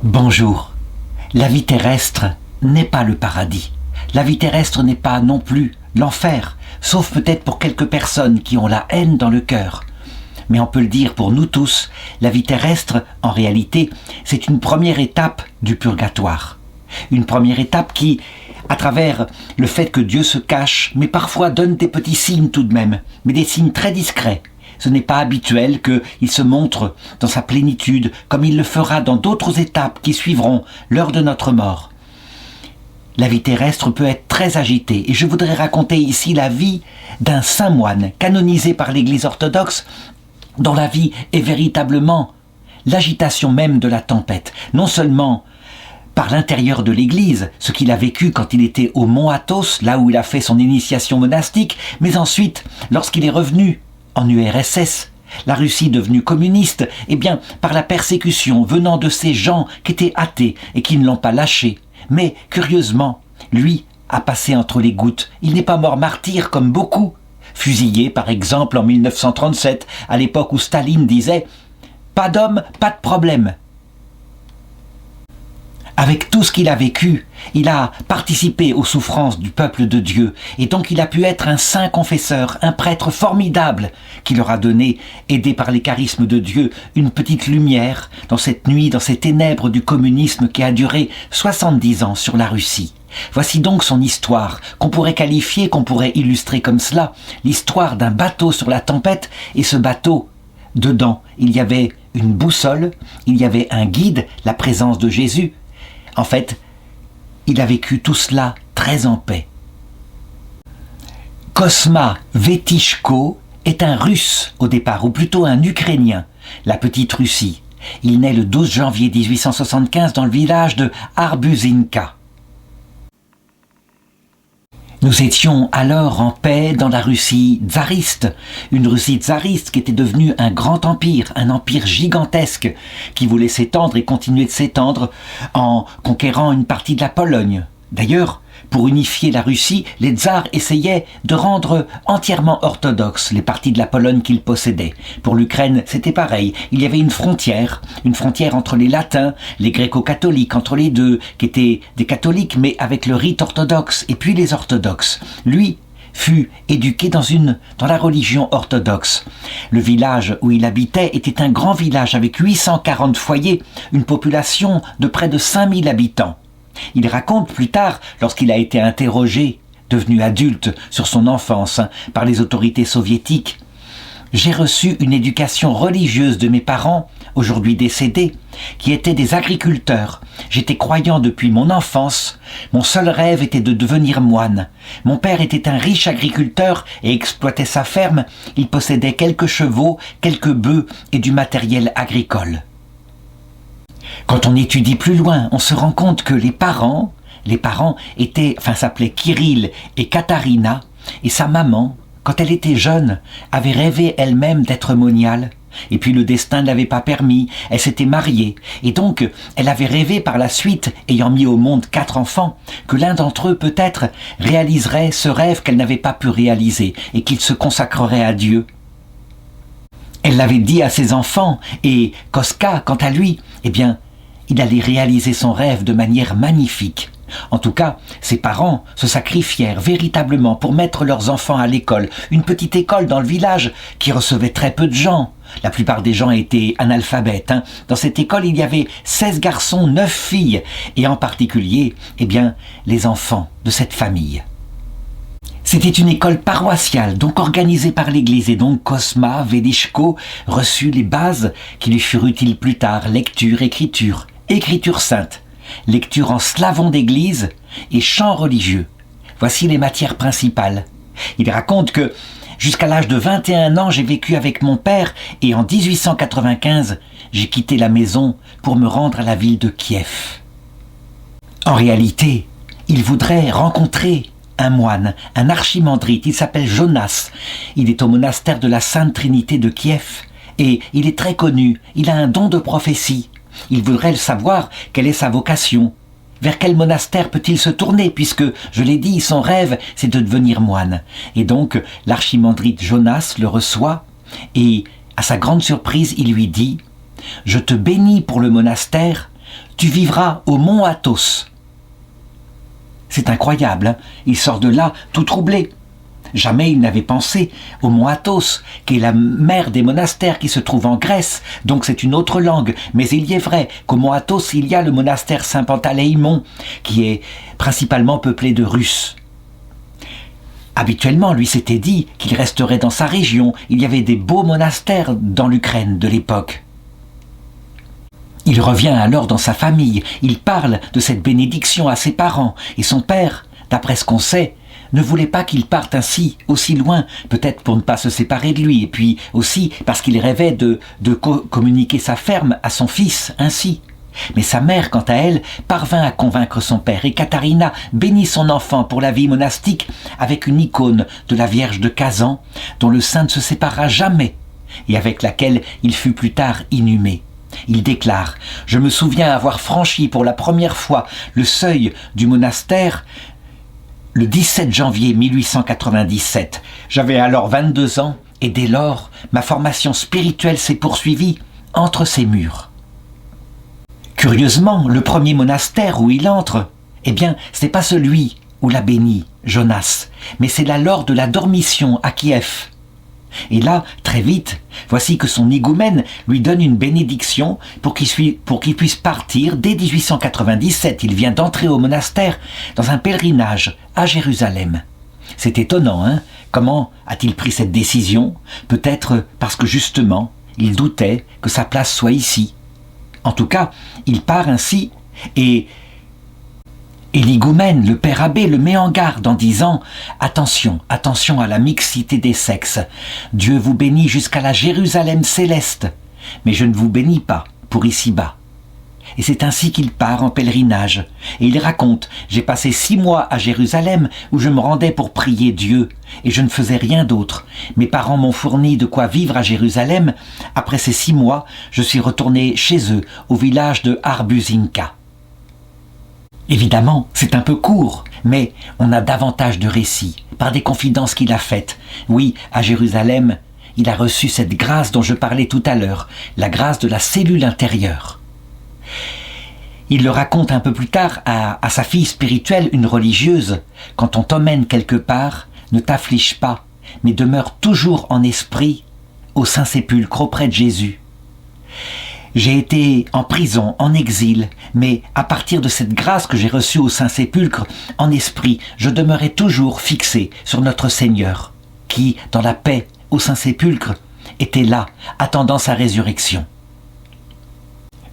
Bonjour. La vie terrestre n'est pas le paradis. La vie terrestre n'est pas non plus l'enfer, sauf peut-être pour quelques personnes qui ont la haine dans le cœur. Mais on peut le dire pour nous tous, la vie terrestre, en réalité, c'est une première étape du purgatoire. Une première étape qui, à travers le fait que Dieu se cache, mais parfois donne des petits signes tout de même, mais des signes très discrets. Ce n'est pas habituel qu'il se montre dans sa plénitude, comme il le fera dans d'autres étapes qui suivront l'heure de notre mort. La vie terrestre peut être très agitée, et je voudrais raconter ici la vie d'un saint moine, canonisé par l'Église orthodoxe, dont la vie est véritablement l'agitation même de la tempête, non seulement par l'intérieur de l'Église, ce qu'il a vécu quand il était au mont Athos, là où il a fait son initiation monastique, mais ensuite, lorsqu'il est revenu en URSS, la Russie devenue communiste, eh bien, par la persécution venant de ces gens qui étaient athées et qui ne l'ont pas lâché. Mais, curieusement, lui a passé entre les gouttes. Il n'est pas mort martyr comme beaucoup. Fusillé, par exemple, en 1937, à l'époque où Staline disait « Pas d'homme, pas de problème ». Avec tout ce qu'il a vécu, il a participé aux souffrances du peuple de Dieu et donc il a pu être un saint confesseur, un prêtre formidable qui leur a donné, aidé par les charismes de Dieu, une petite lumière dans cette nuit, dans ces ténèbres du communisme qui a duré 70 ans sur la Russie. Voici donc son histoire, qu'on pourrait qualifier, qu'on pourrait illustrer comme cela, l'histoire d'un bateau sur la tempête, et ce bateau, dedans, il y avait une boussole, il y avait un guide, la présence de Jésus. En fait, il a vécu tout cela très en paix. Kosma Vetishko est un Russe au départ, ou plutôt un Ukrainien, la petite Russie. Il naît le 12 janvier 1875 dans le village de Arbuzinka. Nous étions alors en paix dans la Russie tsariste, une Russie tsariste qui était devenue un grand empire, un empire gigantesque qui voulait s'étendre et continuer de s'étendre en conquérant une partie de la Pologne. D'ailleurs, pour unifier la Russie, les tsars essayaient de rendre entièrement orthodoxes les parties de la Pologne qu'ils possédaient. Pour l'Ukraine, c'était pareil. Il y avait une frontière entre les latins, les gréco-catholiques, entre les deux, qui étaient des catholiques, mais avec le rite orthodoxe, et puis les orthodoxes. Lui fut éduqué dans la religion orthodoxe. Le village où il habitait était un grand village avec 840 foyers, une population de près de 5000 habitants. Il raconte plus tard, lorsqu'il a été interrogé, devenu adulte, sur son enfance par les autorités soviétiques. « J'ai reçu une éducation religieuse de mes parents, aujourd'hui décédés, qui étaient des agriculteurs. J'étais croyant depuis mon enfance. Mon seul rêve était de devenir moine. Mon père était un riche agriculteur et exploitait sa ferme. Il possédait quelques chevaux, quelques bœufs et du matériel agricole. » Quand on étudie plus loin, on se rend compte que les parents s'appelaient Kirill et Katarina, et sa maman, quand elle était jeune, avait rêvé elle-même d'être moniale. Et puis le destin ne l'avait pas permis, elle s'était mariée, et donc elle avait rêvé par la suite, ayant mis au monde 4 enfants, que l'un d'entre eux peut-être réaliserait ce rêve qu'elle n'avait pas pu réaliser, et qu'il se consacrerait à Dieu. Elle l'avait dit à ses enfants, et Koska, quant à lui, il allait réaliser son rêve de manière magnifique. En tout cas, ses parents se sacrifièrent véritablement pour mettre leurs enfants à l'école, une petite école dans le village qui recevait très peu de gens. La plupart des gens étaient analphabètes. Dans cette école, il y avait 16 garçons, 9 filles, et en particulier, les enfants de cette famille. C'était une école paroissiale, donc organisée par l'Église, et donc Kosma Vetishko reçut les bases qui lui furent utiles plus tard, lecture, écriture sainte, lecture en slavon d'église et chant religieux. Voici les matières principales. Il raconte que jusqu'à l'âge de 21 ans, j'ai vécu avec mon père et en 1895, j'ai quitté la maison pour me rendre à la ville de Kiev. En réalité, il voudrait rencontrer un moine, un archimandrite, il s'appelle Jonas. Il est au monastère de la Sainte Trinité de Kiev et il est très connu, il a un don de prophétie. Il voudrait savoir quelle est sa vocation. Vers quel monastère peut-il se tourner puisque, je l'ai dit, son rêve c'est de devenir moine. Et donc l'archimandrite Jonas le reçoit et, à sa grande surprise, il lui dit « Je te bénis pour le monastère, tu vivras au mont Athos. C'est incroyable, hein, il sort de là tout troublé. Jamais il n'avait pensé au mont Athos, qui est la mère des monastères qui se trouve en Grèce, donc c'est une autre langue. Mais il y est vrai qu'au mont Athos, il y a le monastère Saint-Pantaléïmon, qui est principalement peuplé de Russes. Habituellement, lui s'était dit qu'il resterait dans sa région. Il y avait des beaux monastères dans l'Ukraine de l'époque. Il revient alors dans sa famille. Il parle de cette bénédiction à ses parents. Et son père, d'après ce qu'on sait, ne voulait pas qu'il parte ainsi, aussi loin, peut-être pour ne pas se séparer de lui, et puis aussi parce qu'il rêvait de communiquer sa ferme à son fils ainsi. Mais sa mère, quant à elle, parvint à convaincre son père, et Katharina bénit son enfant pour la vie monastique avec une icône de la Vierge de Kazan, dont le saint ne se sépara jamais, et avec laquelle il fut plus tard inhumé. Il déclare « Je me souviens avoir franchi pour la première fois le seuil du monastère le 17 janvier 1897. J'avais alors 22 ans, et dès lors, ma formation spirituelle s'est poursuivie entre ces murs. » Curieusement, le premier monastère où il entre, eh bien, ce n'est pas celui où l'a béni Jonas, mais c'est là lors de la dormition à Kiev. Et là, très vite, voici que son higoumène lui donne une bénédiction pour qu'il puisse partir dès 1897. Il vient d'entrer au monastère dans un pèlerinage à Jérusalem. C'est étonnant, hein? Comment a-t-il pris cette décision? Peut-être parce que justement, il doutait que sa place soit ici. En tout cas, il part ainsi et l'higoumène, le père abbé, le met en garde en disant « Attention, attention à la mixité des sexes. Dieu vous bénit jusqu'à la Jérusalem céleste, mais je ne vous bénis pas pour ici-bas. » Et c'est ainsi qu'il part en pèlerinage. Et il raconte « J'ai passé 6 mois à Jérusalem où je me rendais pour prier Dieu, et je ne faisais rien d'autre. Mes parents m'ont fourni de quoi vivre à Jérusalem. Après ces 6 mois, je suis retourné chez eux, au village de Arbuzinka. » Évidemment, c'est un peu court, mais on a davantage de récits, par des confidences qu'il a faites. Oui, à Jérusalem, il a reçu cette grâce dont je parlais tout à l'heure, la grâce de la cellule intérieure. Il le raconte un peu plus tard à sa fille spirituelle, une religieuse. Quand on t'emmène quelque part, ne t'afflige pas, mais demeure toujours en esprit au Saint-Sépulcre auprès de Jésus. J'ai été en prison, en exil, mais à partir de cette grâce que j'ai reçue au Saint-Sépulcre, en esprit, je demeurais toujours fixé sur notre Seigneur, qui, dans la paix au Saint-Sépulcre, était là, attendant sa résurrection.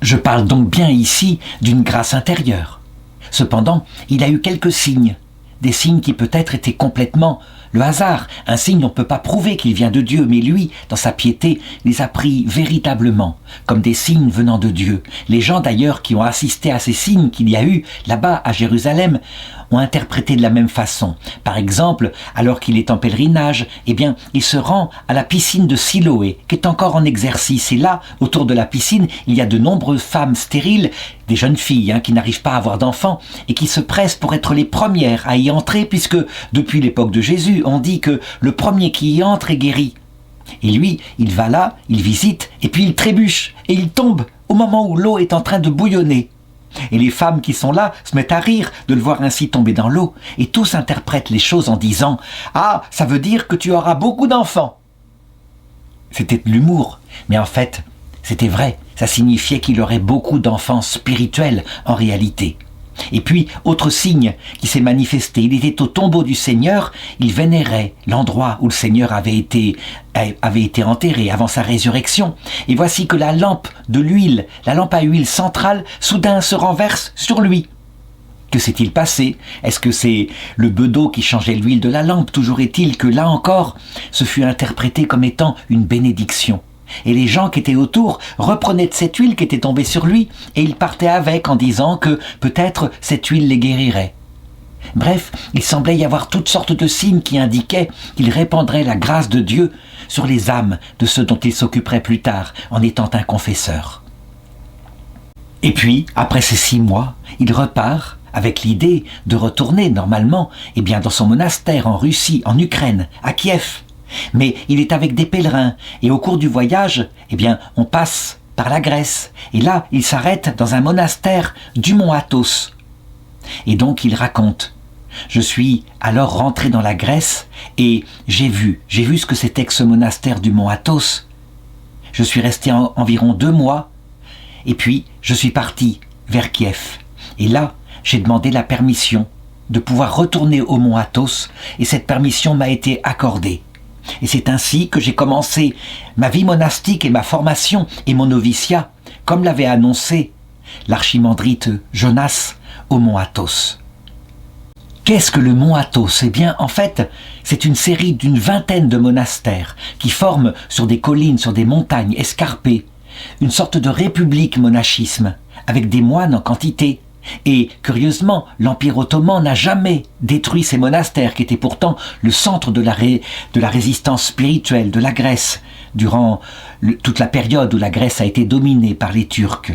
Je parle donc bien ici d'une grâce intérieure. Cependant, il a eu quelques signes, des signes qui peut-être étaient complètement le hasard. Un signe, on ne peut pas prouver qu'il vient de Dieu, mais lui, dans sa piété, les a pris véritablement, comme des signes venant de Dieu. Les gens d'ailleurs qui ont assisté à ces signes qu'il y a eu là-bas à Jérusalem ont interprété de la même façon. Par exemple, alors qu'il est en pèlerinage, eh bien, il se rend à la piscine de Siloé, qui est encore en exercice. Et là, autour de la piscine, il y a de nombreuses femmes stériles, des jeunes filles qui n'arrivent pas à avoir d'enfants et qui se pressent pour être les premières à y entrer, puisque depuis l'époque de Jésus, on dit que le premier qui y entre est guéri. Et lui, il va là, il visite, et puis il trébuche, et il tombe au moment où l'eau est en train de bouillonner. Et les femmes qui sont là se mettent à rire de le voir ainsi tomber dans l'eau, et tous interprètent les choses en disant « Ah, ça veut dire que tu auras beaucoup d'enfants !» C'était de l'humour, mais en fait, c'était vrai, ça signifiait qu'il aurait beaucoup d'enfants spirituels en réalité. Et puis, autre signe qui s'est manifesté, il était au tombeau du Seigneur, il vénérait l'endroit où le Seigneur avait été enterré avant sa résurrection. Et voici que la lampe de l'huile, la lampe à huile centrale, soudain se renverse sur lui. Que s'est-il passé? Est-ce que c'est le bedeau qui changeait l'huile de la lampe? Toujours est-il que là encore, ce fut interprété comme étant une bénédiction. Et les gens qui étaient autour reprenaient de cette huile qui était tombée sur lui et ils partaient avec en disant que peut-être cette huile les guérirait. Bref, il semblait y avoir toutes sortes de signes qui indiquaient qu'il répandrait la grâce de Dieu sur les âmes de ceux dont il s'occuperait plus tard en étant un confesseur. Et puis, après ces 6 mois, il repart avec l'idée de retourner normalement dans son monastère en Russie, en Ukraine, à Kiev. Mais il est avec des pèlerins et au cours du voyage, on passe par la Grèce. Et là, il s'arrête dans un monastère du mont Athos. Et donc il raconte: je suis alors rentré dans la Grèce et j'ai vu ce que c'était que ce monastère du mont Athos. Je suis resté environ 2 mois et puis je suis parti vers Kiev. Et là, j'ai demandé la permission de pouvoir retourner au mont Athos et cette permission m'a été accordée. Et c'est ainsi que j'ai commencé ma vie monastique et ma formation et mon noviciat, comme l'avait annoncé l'archimandrite Jonas au mont Athos. Qu'est-ce que le mont Athos? Eh bien, en fait, c'est une série d'une 20aine de monastères qui forment sur des collines, sur des montagnes escarpées, une sorte de république monachisme, avec des moines en quantité. Et, curieusement, l'Empire ottoman n'a jamais détruit ces monastères qui étaient pourtant le centre de la résistance spirituelle de la Grèce durant toute la période où la Grèce a été dominée par les Turcs.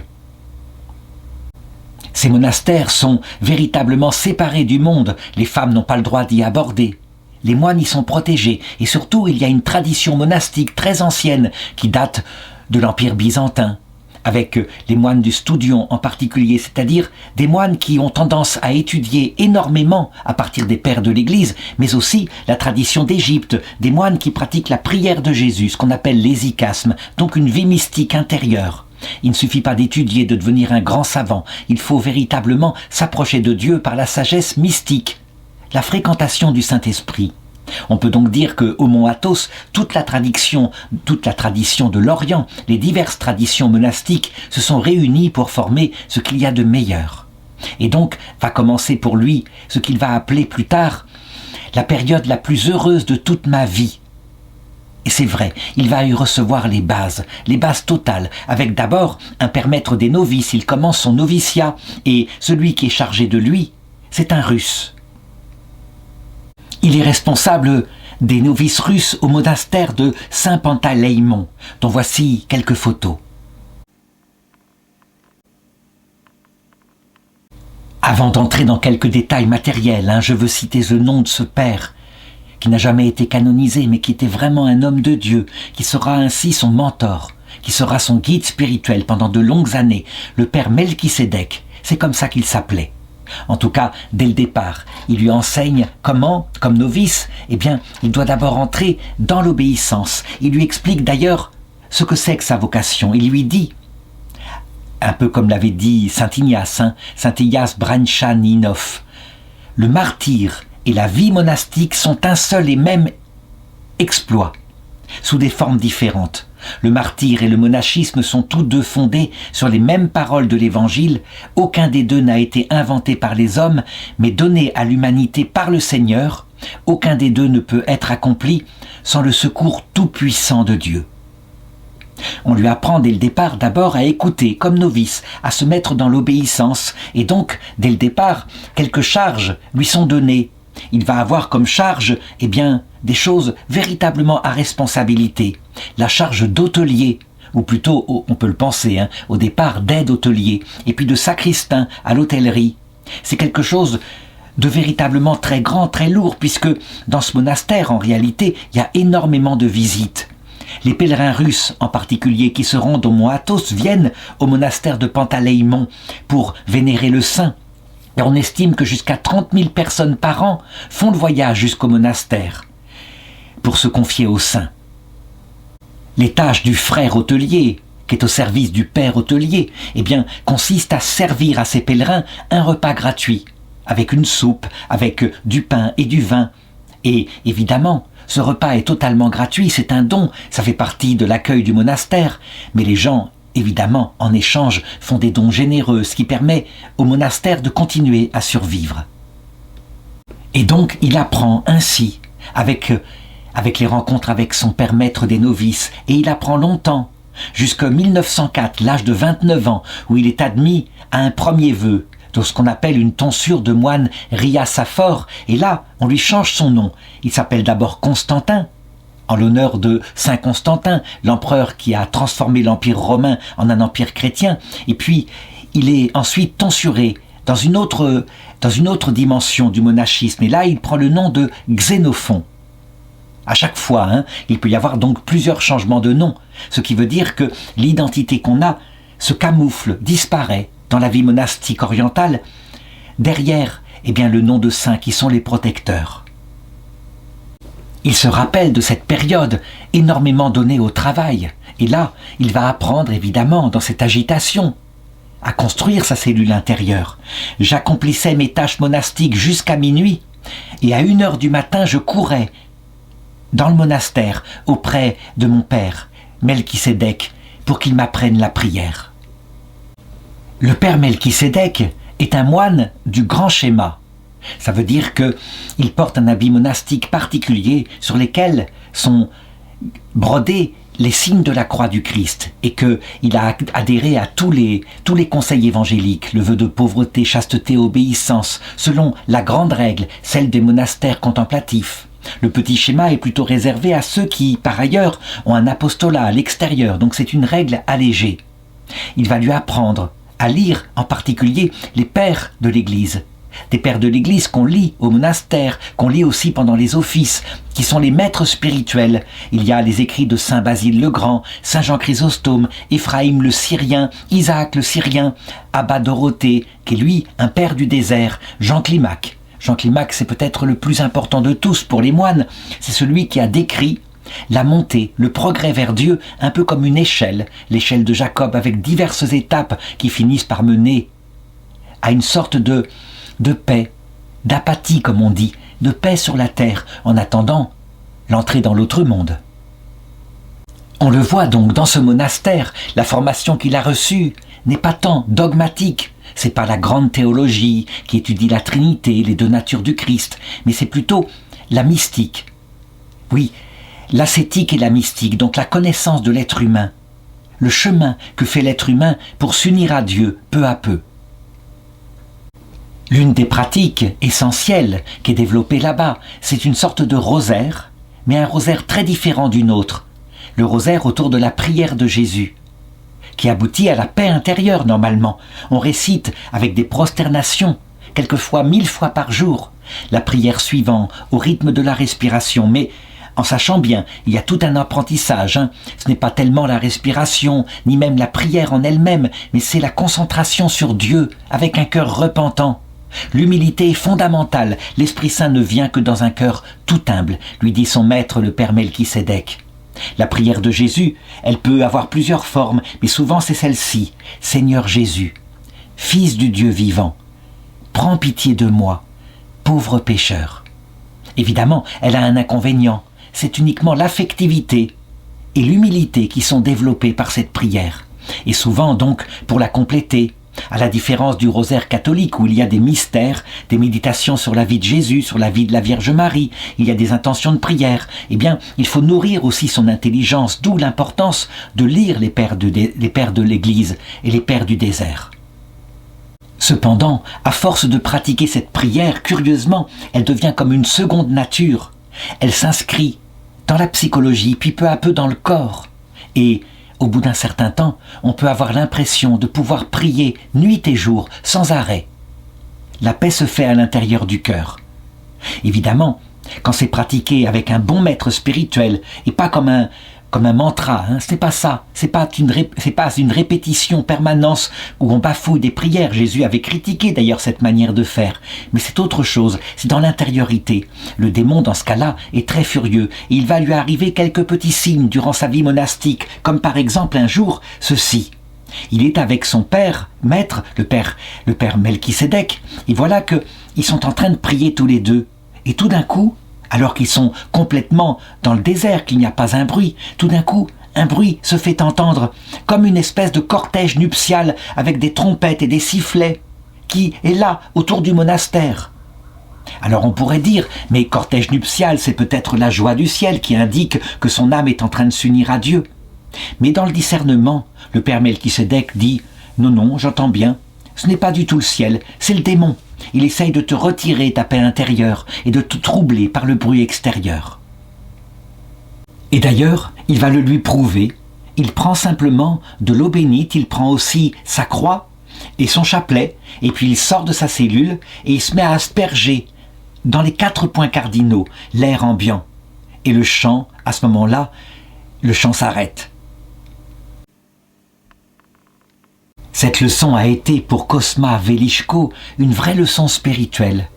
Ces monastères sont véritablement séparés du monde, les femmes n'ont pas le droit d'y aborder. Les moines y sont protégés et surtout il y a une tradition monastique très ancienne qui date de l'Empire byzantin, avec les moines du Studion en particulier, c'est-à-dire des moines qui ont tendance à étudier énormément à partir des pères de l'Église, mais aussi la tradition d'Égypte, des moines qui pratiquent la prière de Jésus, ce qu'on appelle l'hésychasme, donc une vie mystique intérieure. Il ne suffit pas d'étudier, de devenir un grand savant, il faut véritablement s'approcher de Dieu par la sagesse mystique, la fréquentation du Saint-Esprit. On peut donc dire qu'au mont Athos, toute la tradition de l'Orient, les diverses traditions monastiques se sont réunies pour former ce qu'il y a de meilleur. Et donc va commencer pour lui ce qu'il va appeler plus tard la période la plus heureuse de toute ma vie. Et c'est vrai, il va y recevoir les bases totales, avec d'abord un père maître des novices, il commence son noviciat, et celui qui est chargé de lui, c'est un Russe. Il est responsable des novices russes au monastère de Saint-Pantaleïmon, dont voici quelques photos. Avant d'entrer dans quelques détails matériels, je veux citer le nom de ce père, qui n'a jamais été canonisé, mais qui était vraiment un homme de Dieu, qui sera ainsi son mentor, qui sera son guide spirituel pendant de longues années, le père Melchisédek, c'est comme ça qu'il s'appelait. En tout cas, dès le départ, il lui enseigne comment, comme novice, eh bien, il doit d'abord entrer dans l'obéissance. Il lui explique d'ailleurs ce que c'est que sa vocation. Il lui dit, un peu comme l'avait dit Saint Ignace Branchaninov, le martyre et la vie monastique sont un seul et même exploit, sous des formes différentes. Le martyre et le monachisme sont tous deux fondés sur les mêmes paroles de l'Évangile. Aucun des deux n'a été inventé par les hommes, mais donné à l'humanité par le Seigneur. Aucun des deux ne peut être accompli sans le secours tout-puissant de Dieu. On lui apprend dès le départ d'abord à écouter comme novice, à se mettre dans l'obéissance, et donc, dès le départ, quelques charges lui sont données. Il va avoir comme charge, eh bien, des choses véritablement à responsabilité. La charge d'hôtelier, ou plutôt, on peut le penser, au départ d'aide hôtelier, et puis de sacristain à l'hôtellerie. C'est quelque chose de véritablement très grand, très lourd, puisque dans ce monastère, en réalité, il y a énormément de visites. Les pèlerins russes, en particulier, qui se rendent au mont Athos, viennent au monastère de Pantaleïmon pour vénérer le saint. Et on estime que jusqu'à 30 000 personnes par an font le voyage jusqu'au monastère pour se confier au saint. Les tâches du frère hôtelier, qui est au service du père hôtelier, eh bien, consistent à servir à ces pèlerins un repas gratuit, avec une soupe, avec du pain et du vin. Et évidemment, ce repas est totalement gratuit, c'est un don, ça fait partie de l'accueil du monastère, mais les gens, évidemment, en échange, font des dons généreux, ce qui permet au monastère de continuer à survivre. Et donc, il apprend ainsi, avec les rencontres avec son père maître des novices, et il apprend longtemps, jusqu'en 1904, l'âge de 29 ans, où il est admis à un premier vœu, de ce qu'on appelle une tonsure de moine Riasaphore, et là, on lui change son nom. Il s'appelle d'abord Constantin, en l'honneur de Saint Constantin, l'empereur qui a transformé l'Empire romain en un empire chrétien, et puis il est ensuite tonsuré dans une autre dimension du monachisme, et là il prend le nom de Xénophon. À chaque fois, il peut y avoir donc plusieurs changements de nom, ce qui veut dire que l'identité qu'on a se camoufle, disparaît dans la vie monastique orientale, derrière le nom de saints qui sont les protecteurs. Il se rappelle de cette période énormément donnée au travail, et là, il va apprendre évidemment dans cette agitation à construire sa cellule intérieure. J'accomplissais mes tâches monastiques jusqu'à minuit, et à 1h du matin, je courais dans le monastère auprès de mon père, Melchisédek, pour qu'il m'apprenne la prière. Le père Melchisédek est un moine du grand schéma. Ça veut dire qu'il porte un habit monastique particulier sur lesquels sont brodés les signes de la croix du Christ et qu'il a adhéré à tous les conseils évangéliques, le vœu de pauvreté, chasteté, obéissance, selon la grande règle, celle des monastères contemplatifs. Le petit schéma est plutôt réservé à ceux qui, par ailleurs, ont un apostolat à l'extérieur, donc c'est une règle allégée. Il va lui apprendre à lire en particulier les pères de l'Église. Des pères de l'Église qu'on lit au monastère, qu'on lit aussi pendant les offices, qui sont les maîtres spirituels. Il y a les écrits de Saint Basile le Grand, Saint Jean Chrysostome, Éphraïm le Syrien, Isaac le Syrien, Abba Dorothée, qui est lui un père du désert, Jean Climac. Jean Climac, c'est peut-être le plus important de tous pour les moines. C'est celui qui a décrit la montée, le progrès vers Dieu, un peu comme une échelle, l'échelle de Jacob, avec diverses étapes qui finissent par mener à une sorte de paix, d'apathie comme on dit, de paix sur la terre, en attendant l'entrée dans l'autre monde. On le voit donc dans ce monastère, la formation qu'il a reçue n'est pas tant dogmatique, c'est pas la grande théologie qui étudie la Trinité, les deux natures du Christ, mais c'est plutôt la mystique. Oui, l'ascétique et la mystique, donc la connaissance de l'être humain, le chemin que fait l'être humain pour s'unir à Dieu peu à peu. L'une des pratiques essentielles qui est développée là-bas, c'est une sorte de rosaire, mais un rosaire très différent d'une autre. Le rosaire autour de la prière de Jésus, qui aboutit à la paix intérieure normalement. On récite avec des prosternations, quelquefois 1000 fois par jour, la prière suivant au rythme de la respiration, mais en sachant bien, il y a tout un apprentissage. Ce n'est pas tellement la respiration, ni même la prière en elle-même, mais c'est la concentration sur Dieu, avec un cœur repentant. L'humilité est fondamentale, l'Esprit Saint ne vient que dans un cœur tout humble, lui dit son maître le Père Melchisédek. La prière de Jésus, elle peut avoir plusieurs formes, mais souvent c'est celle-ci. Seigneur Jésus, Fils du Dieu vivant, prends pitié de moi, pauvre pécheur. Évidemment, elle a un inconvénient, c'est uniquement l'affectivité et l'humilité qui sont développées par cette prière. Et souvent donc, pour la compléter, à la différence du rosaire catholique où il y a des mystères, des méditations sur la vie de Jésus, sur la vie de la Vierge Marie, il y a des intentions de prière, il faut nourrir aussi son intelligence, d'où l'importance de lire les pères de l'Église et les pères du désert. Cependant, à force de pratiquer cette prière, curieusement, elle devient comme une seconde nature. Elle s'inscrit dans la psychologie, puis peu à peu dans le corps. Et au bout d'un certain temps, on peut avoir l'impression de pouvoir prier nuit et jour, sans arrêt. La paix se fait à l'intérieur du cœur. Évidemment, quand c'est pratiqué avec un bon maître spirituel, et pas comme un mantra, c'est pas ça, c'est pas une répétition permanente où on bafouille des prières. Jésus avait critiqué d'ailleurs cette manière de faire, mais c'est autre chose, c'est dans l'intériorité. Le démon dans ce cas-là est très furieux et il va lui arriver quelques petits signes durant sa vie monastique, comme par exemple un jour ceci. Il est avec son père, maître, le père Melchisédek, et voilà qu'ils sont en train de prier tous les deux, et tout d'un coup, alors qu'ils sont complètement dans le désert, qu'il n'y a pas un bruit, tout d'un coup, un bruit se fait entendre, comme une espèce de cortège nuptial avec des trompettes et des sifflets, qui est là, autour du monastère. Alors on pourrait dire, mais cortège nuptial, c'est peut-être la joie du ciel qui indique que son âme est en train de s'unir à Dieu. Mais dans le discernement, le père Melchisédek dit « Non, j'entends bien, ce n'est pas du tout le ciel, c'est le démon. Il essaye de te retirer ta paix intérieure et de te troubler par le bruit extérieur. » Et d'ailleurs, il va le lui prouver. Il prend simplement de l'eau bénite, il prend aussi sa croix et son chapelet, et puis il sort de sa cellule et il se met à asperger dans les 4 points cardinaux l'air ambiant. Et le chant, à ce moment-là, le chant s'arrête. Cette leçon a été pour Cosma Velishko une vraie leçon spirituelle,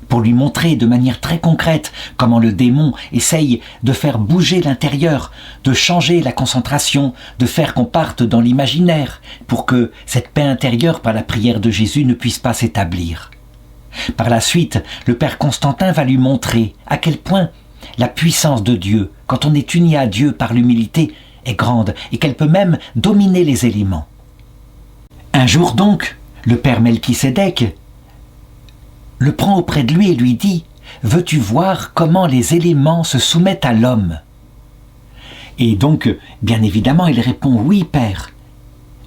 pour lui montrer de manière très concrète comment le démon essaye de faire bouger l'intérieur, de changer la concentration, de faire qu'on parte dans l'imaginaire, pour que cette paix intérieure par la prière de Jésus ne puisse pas s'établir. Par la suite, le Père Constantin va lui montrer à quel point la puissance de Dieu, quand on est uni à Dieu par l'humilité, est grande et qu'elle peut même dominer les éléments. Un jour donc, le Père Melchisédek le prend auprès de lui et lui dit « Veux-tu voir comment les éléments se soumettent à l'homme ?» Et donc, bien évidemment, il répond « Oui, Père. »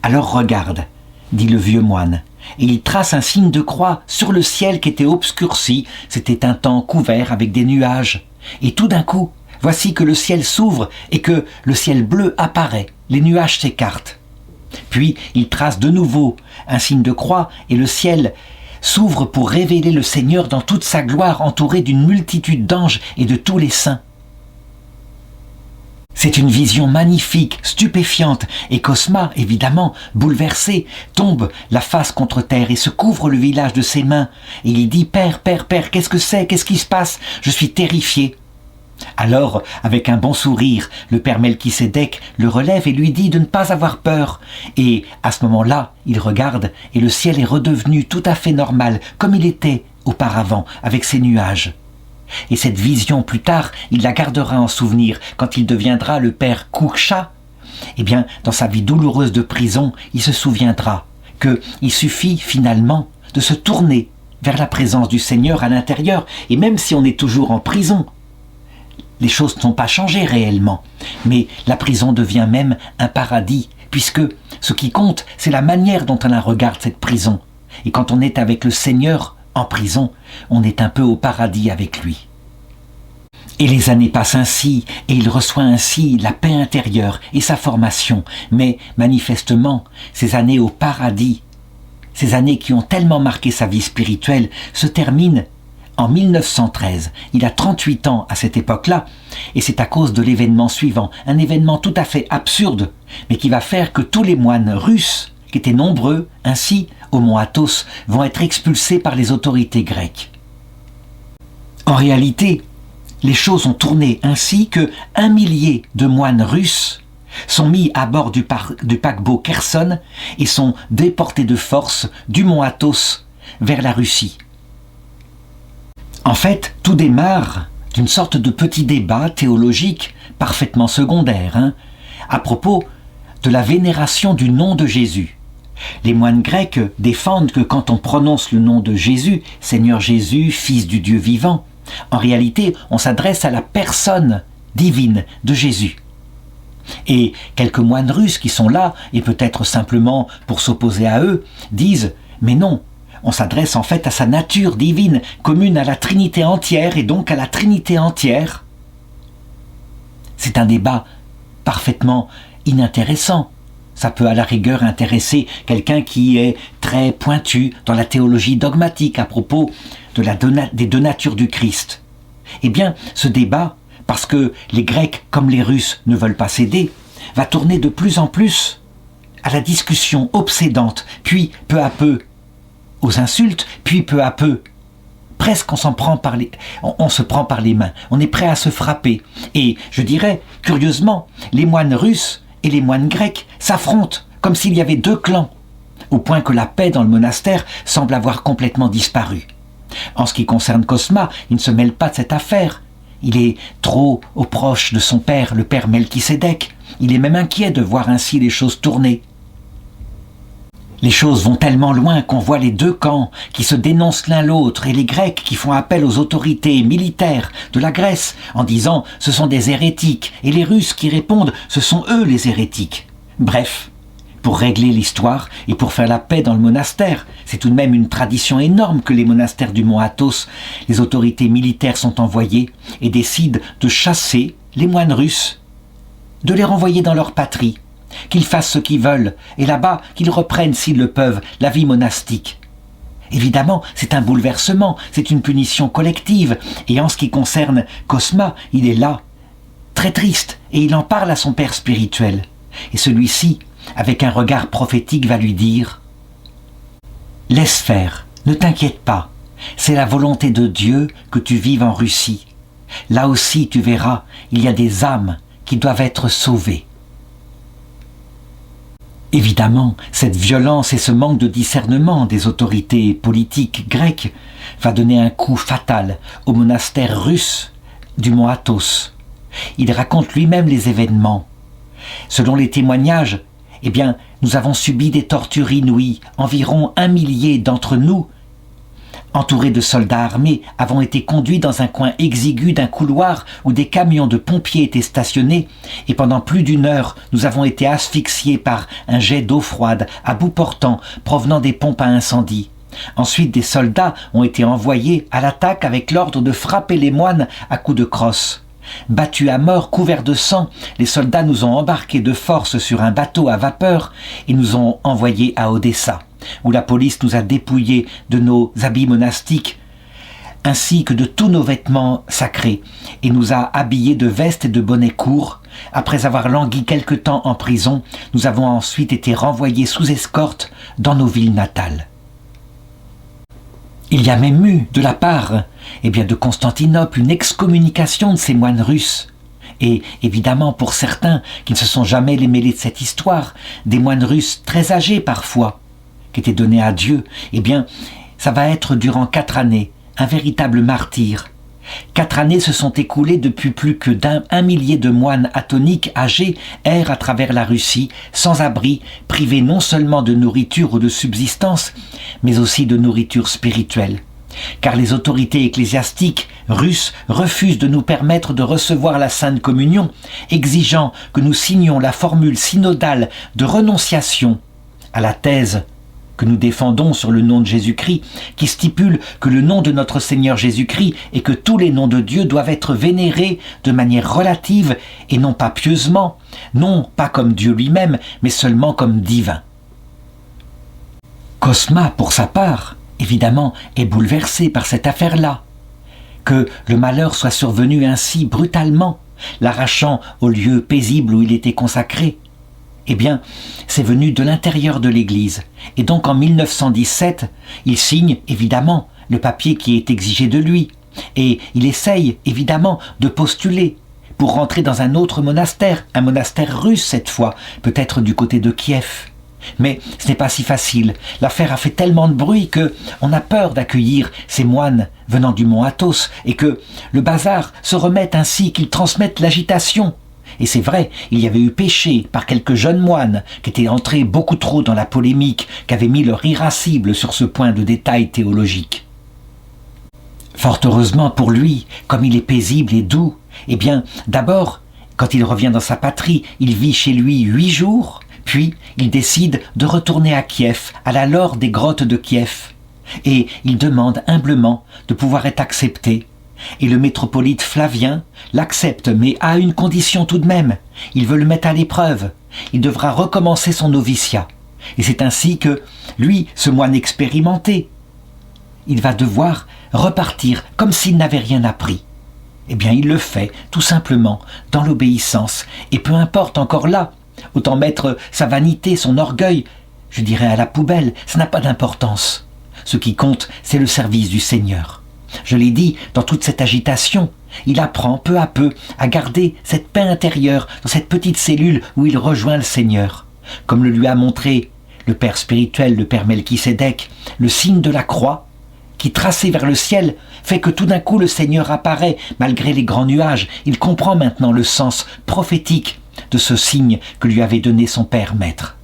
« Alors regarde, dit le vieux moine, et il trace un signe de croix sur le ciel qui était obscurci, c'était un temps couvert avec des nuages. Et tout d'un coup, voici que le ciel s'ouvre et que le ciel bleu apparaît, les nuages s'écartent. Puis il trace de nouveau un signe de croix et le ciel s'ouvre pour révéler le Seigneur dans toute sa gloire, entouré d'une multitude d'anges et de tous les saints. C'est une vision magnifique, stupéfiante, et Cosma, évidemment, bouleversé, tombe la face contre terre et se couvre le visage de ses mains. Et il dit « Père, Père, Père, qu'est-ce que c'est? Qu'est-ce qui se passe? Je suis terrifié. » Alors, avec un bon sourire, le Père Melchisédek le relève et lui dit de ne pas avoir peur. Et à ce moment-là, il regarde et le ciel est redevenu tout à fait normal, comme il était auparavant, avec ses nuages. Et cette vision, plus tard, il la gardera en souvenir quand il deviendra le Père Koucha. Eh bien, dans sa vie douloureuse de prison, il se souviendra qu'il suffit finalement de se tourner vers la présence du Seigneur à l'intérieur. Et même si on est toujours en prison, les choses ne sont pas changées réellement. Mais la prison devient même un paradis, puisque ce qui compte, c'est la manière dont on la regarde, cette prison. Et quand on est avec le Seigneur en prison, on est un peu au paradis avec lui. Et les années passent ainsi, et il reçoit ainsi la paix intérieure et sa formation. Mais manifestement, ces années au paradis, ces années qui ont tellement marqué sa vie spirituelle, se terminent en 1913. Il a 38 ans à cette époque-là, et c'est à cause de l'événement suivant, un événement tout à fait absurde, mais qui va faire que tous les moines russes, qui étaient nombreux, ainsi, au mont Athos, vont être expulsés par les autorités grecques. En réalité, les choses ont tourné ainsi que 1 millier de moines russes sont mis à bord du paquebot Kherson et sont déportés de force du mont Athos vers la Russie. En fait, tout démarre d'une sorte de petit débat théologique parfaitement secondaire, à propos de la vénération du nom de Jésus. Les moines grecs défendent que quand on prononce le nom de Jésus, Seigneur Jésus, Fils du Dieu vivant, en réalité, on s'adresse à la personne divine de Jésus. Et quelques moines russes qui sont là, et peut-être simplement pour s'opposer à eux, disent « Mais non, on s'adresse en fait à sa nature divine, commune à la Trinité entière, et donc à la Trinité entière. » C'est un débat parfaitement inintéressant. Ça peut à la rigueur intéresser quelqu'un qui est très pointu dans la théologie dogmatique à propos de des deux natures du Christ. Eh bien, ce débat, parce que les Grecs comme les Russes ne veulent pas céder, va tourner de plus en plus à la discussion obsédante, puis peu à peu aux insultes, puis peu à peu, presque on se prend par les mains, on est prêt à se frapper. Et je dirais, curieusement, les moines russes et les moines grecs s'affrontent comme s'il y avait deux clans, au point que la paix dans le monastère semble avoir complètement disparu. En ce qui concerne Cosma, il ne se mêle pas de cette affaire. Il est trop au proche de son père, le père Melchisédek. Il est même inquiet de voir ainsi les choses tourner. Les choses vont tellement loin qu'on voit les deux camps qui se dénoncent l'un l'autre et les Grecs qui font appel aux autorités militaires de la Grèce en disant « ce sont des hérétiques » et les Russes qui répondent « ce sont eux les hérétiques ». Bref, pour régler l'histoire et pour faire la paix dans le monastère, c'est tout de même une tradition énorme que les monastères du mont Athos, les autorités militaires sont envoyées et décident de chasser les moines russes, de les renvoyer dans leur patrie, qu'ils fassent ce qu'ils veulent, et là-bas, qu'ils reprennent, s'ils le peuvent, la vie monastique. Évidemment, c'est un bouleversement, c'est une punition collective, et en ce qui concerne Cosma, il est là, très triste, et il en parle à son père spirituel. Et celui-ci, avec un regard prophétique, va lui dire « Laisse faire, ne t'inquiète pas, c'est la volonté de Dieu que tu vives en Russie. Là aussi, tu verras, il y a des âmes qui doivent être sauvées. » Évidemment, cette violence et ce manque de discernement des autorités politiques grecques va donner un coup fatal au monastère russe du mont Athos. Il raconte lui-même les événements. Selon les témoignages, nous avons subi des tortures inouïes. Environ 1 millier d'entre nous, entourés de soldats armés, avons été conduits dans un coin exigu d'un couloir où des camions de pompiers étaient stationnés, et pendant plus d'1 heure, nous avons été asphyxiés par un jet d'eau froide à bout portant provenant des pompes à incendie. Ensuite, des soldats ont été envoyés à l'attaque avec l'ordre de frapper les moines à coups de crosse. Battus à mort, couverts de sang, les soldats nous ont embarqués de force sur un bateau à vapeur et nous ont envoyés à Odessa, où la police nous a dépouillés de nos habits monastiques ainsi que de tous nos vêtements sacrés et nous a habillés de vestes et de bonnets courts. Après avoir langui quelque temps en prison, nous avons ensuite été renvoyés sous escorte dans nos villes natales. Il y a même eu, de la part de Constantinople, une excommunication de ces moines russes. Et évidemment, pour certains qui ne se sont jamais mêlés de cette histoire, des moines russes très âgés parfois, qui étaient donnés à Dieu, ça va être durant 4 années, un véritable martyre. 4 années se sont écoulées depuis plus que d'1 millier de moines athoniques âgés errent à travers la Russie, sans abri, privés non seulement de nourriture ou de subsistance, mais aussi de nourriture spirituelle. Car les autorités ecclésiastiques russes refusent de nous permettre de recevoir la Sainte Communion, exigeant que nous signions la formule synodale de renonciation à la thèse que nous défendons sur le nom de Jésus-Christ, qui stipule que le nom de notre Seigneur Jésus-Christ et que tous les noms de Dieu doivent être vénérés de manière relative et non pas pieusement, non pas comme Dieu lui-même, mais seulement comme divin. Cosma, pour sa part, évidemment, est bouleversé par cette affaire-là. Que le malheur soit survenu ainsi brutalement, l'arrachant au lieu paisible où il était consacré, c'est venu de l'intérieur de l'Église. Et donc en 1917, il signe évidemment le papier qui est exigé de lui. Et il essaye évidemment de postuler pour rentrer dans un autre monastère, un monastère russe cette fois, peut-être du côté de Kiev. Mais ce n'est pas si facile. L'affaire a fait tellement de bruit que on a peur d'accueillir ces moines venant du mont Athos et que le bazar se remette ainsi qu'ils transmettent l'agitation. Et c'est vrai, il y avait eu péché par quelques jeunes moines qui étaient entrés beaucoup trop dans la polémique, qui avaient mis leur irascible sur ce point de détail théologique. Fort heureusement pour lui, comme il est paisible et doux, d'abord, quand il revient dans sa patrie, il vit chez lui 8 jours, puis il décide de retourner à Kiev, à la laure des grottes de Kiev. Et il demande humblement de pouvoir être accepté. Et le métropolite Flavien l'accepte, mais à une condition tout de même. Il veut le mettre à l'épreuve. Il devra recommencer son noviciat. Et c'est ainsi que, lui, ce moine expérimenté, il va devoir repartir comme s'il n'avait rien appris. Il le fait, tout simplement, dans l'obéissance. Et peu importe encore là, autant mettre sa vanité, son orgueil, je dirais à la poubelle, ça n'a pas d'importance. Ce qui compte, c'est le service du Seigneur. Je l'ai dit, dans toute cette agitation, il apprend peu à peu à garder cette paix intérieure dans cette petite cellule où il rejoint le Seigneur. Comme le lui a montré le Père spirituel, le Père Melchisédek, le signe de la croix, qui tracé vers le ciel, fait que tout d'un coup le Seigneur apparaît malgré les grands nuages. Il comprend maintenant le sens prophétique de ce signe que lui avait donné son Père Maître.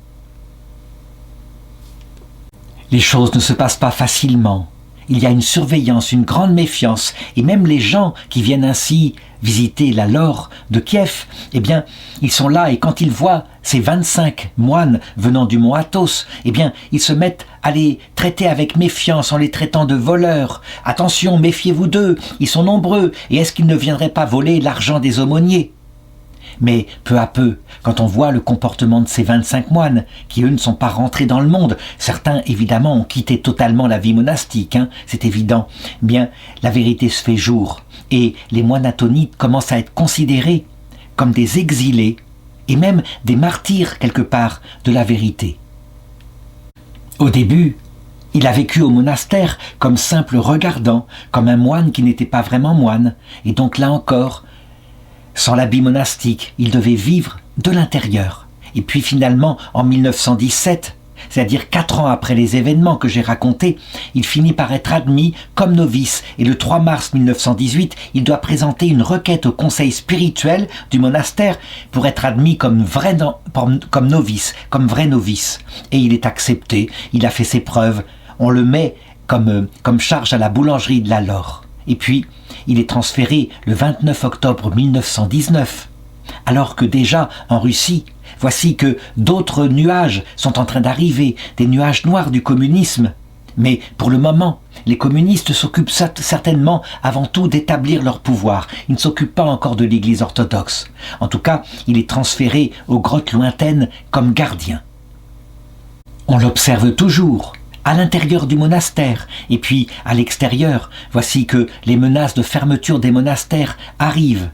Les choses ne se passent pas facilement. Il y a une surveillance, une grande méfiance, et même les gens qui viennent ainsi visiter la laure de Kiev, ils sont là et quand ils voient ces 25 moines venant du mont Athos, ils se mettent à les traiter avec méfiance en les traitant de voleurs. Attention, méfiez-vous d'eux, ils sont nombreux, et est-ce qu'ils ne viendraient pas voler l'argent des aumôniers ? Mais peu à peu, quand on voit le comportement de ces 25 moines, qui eux ne sont pas rentrés dans le monde, certains évidemment ont quitté totalement la vie monastique, c'est évident, la vérité se fait jour, et les moines athonites commencent à être considérés comme des exilés et même des martyrs quelque part de la vérité. Au début, il a vécu au monastère comme simple regardant, comme un moine qui n'était pas vraiment moine, et donc là encore, sans l'habit monastique, il devait vivre de l'intérieur. Et puis finalement, en 1917, c'est-à-dire 4 ans après les événements que j'ai racontés, il finit par être admis comme novice et le 3 mars 1918, il doit présenter une requête au conseil spirituel du monastère pour être admis comme novice, comme vrai novice. Et il est accepté, il a fait ses preuves, on le met comme charge à la boulangerie de la Laure. Et puis, il est transféré le 29 octobre 1919, alors que déjà en Russie, voici que d'autres nuages sont en train d'arriver, des nuages noirs du communisme. Mais pour le moment, les communistes s'occupent certainement avant tout d'établir leur pouvoir. Ils ne s'occupent pas encore de l'Église orthodoxe. En tout cas, il est transféré aux grottes lointaines comme gardien. On l'observe toujours, à l'intérieur du monastère, et puis à l'extérieur. Voici que les menaces de fermeture des monastères arrivent.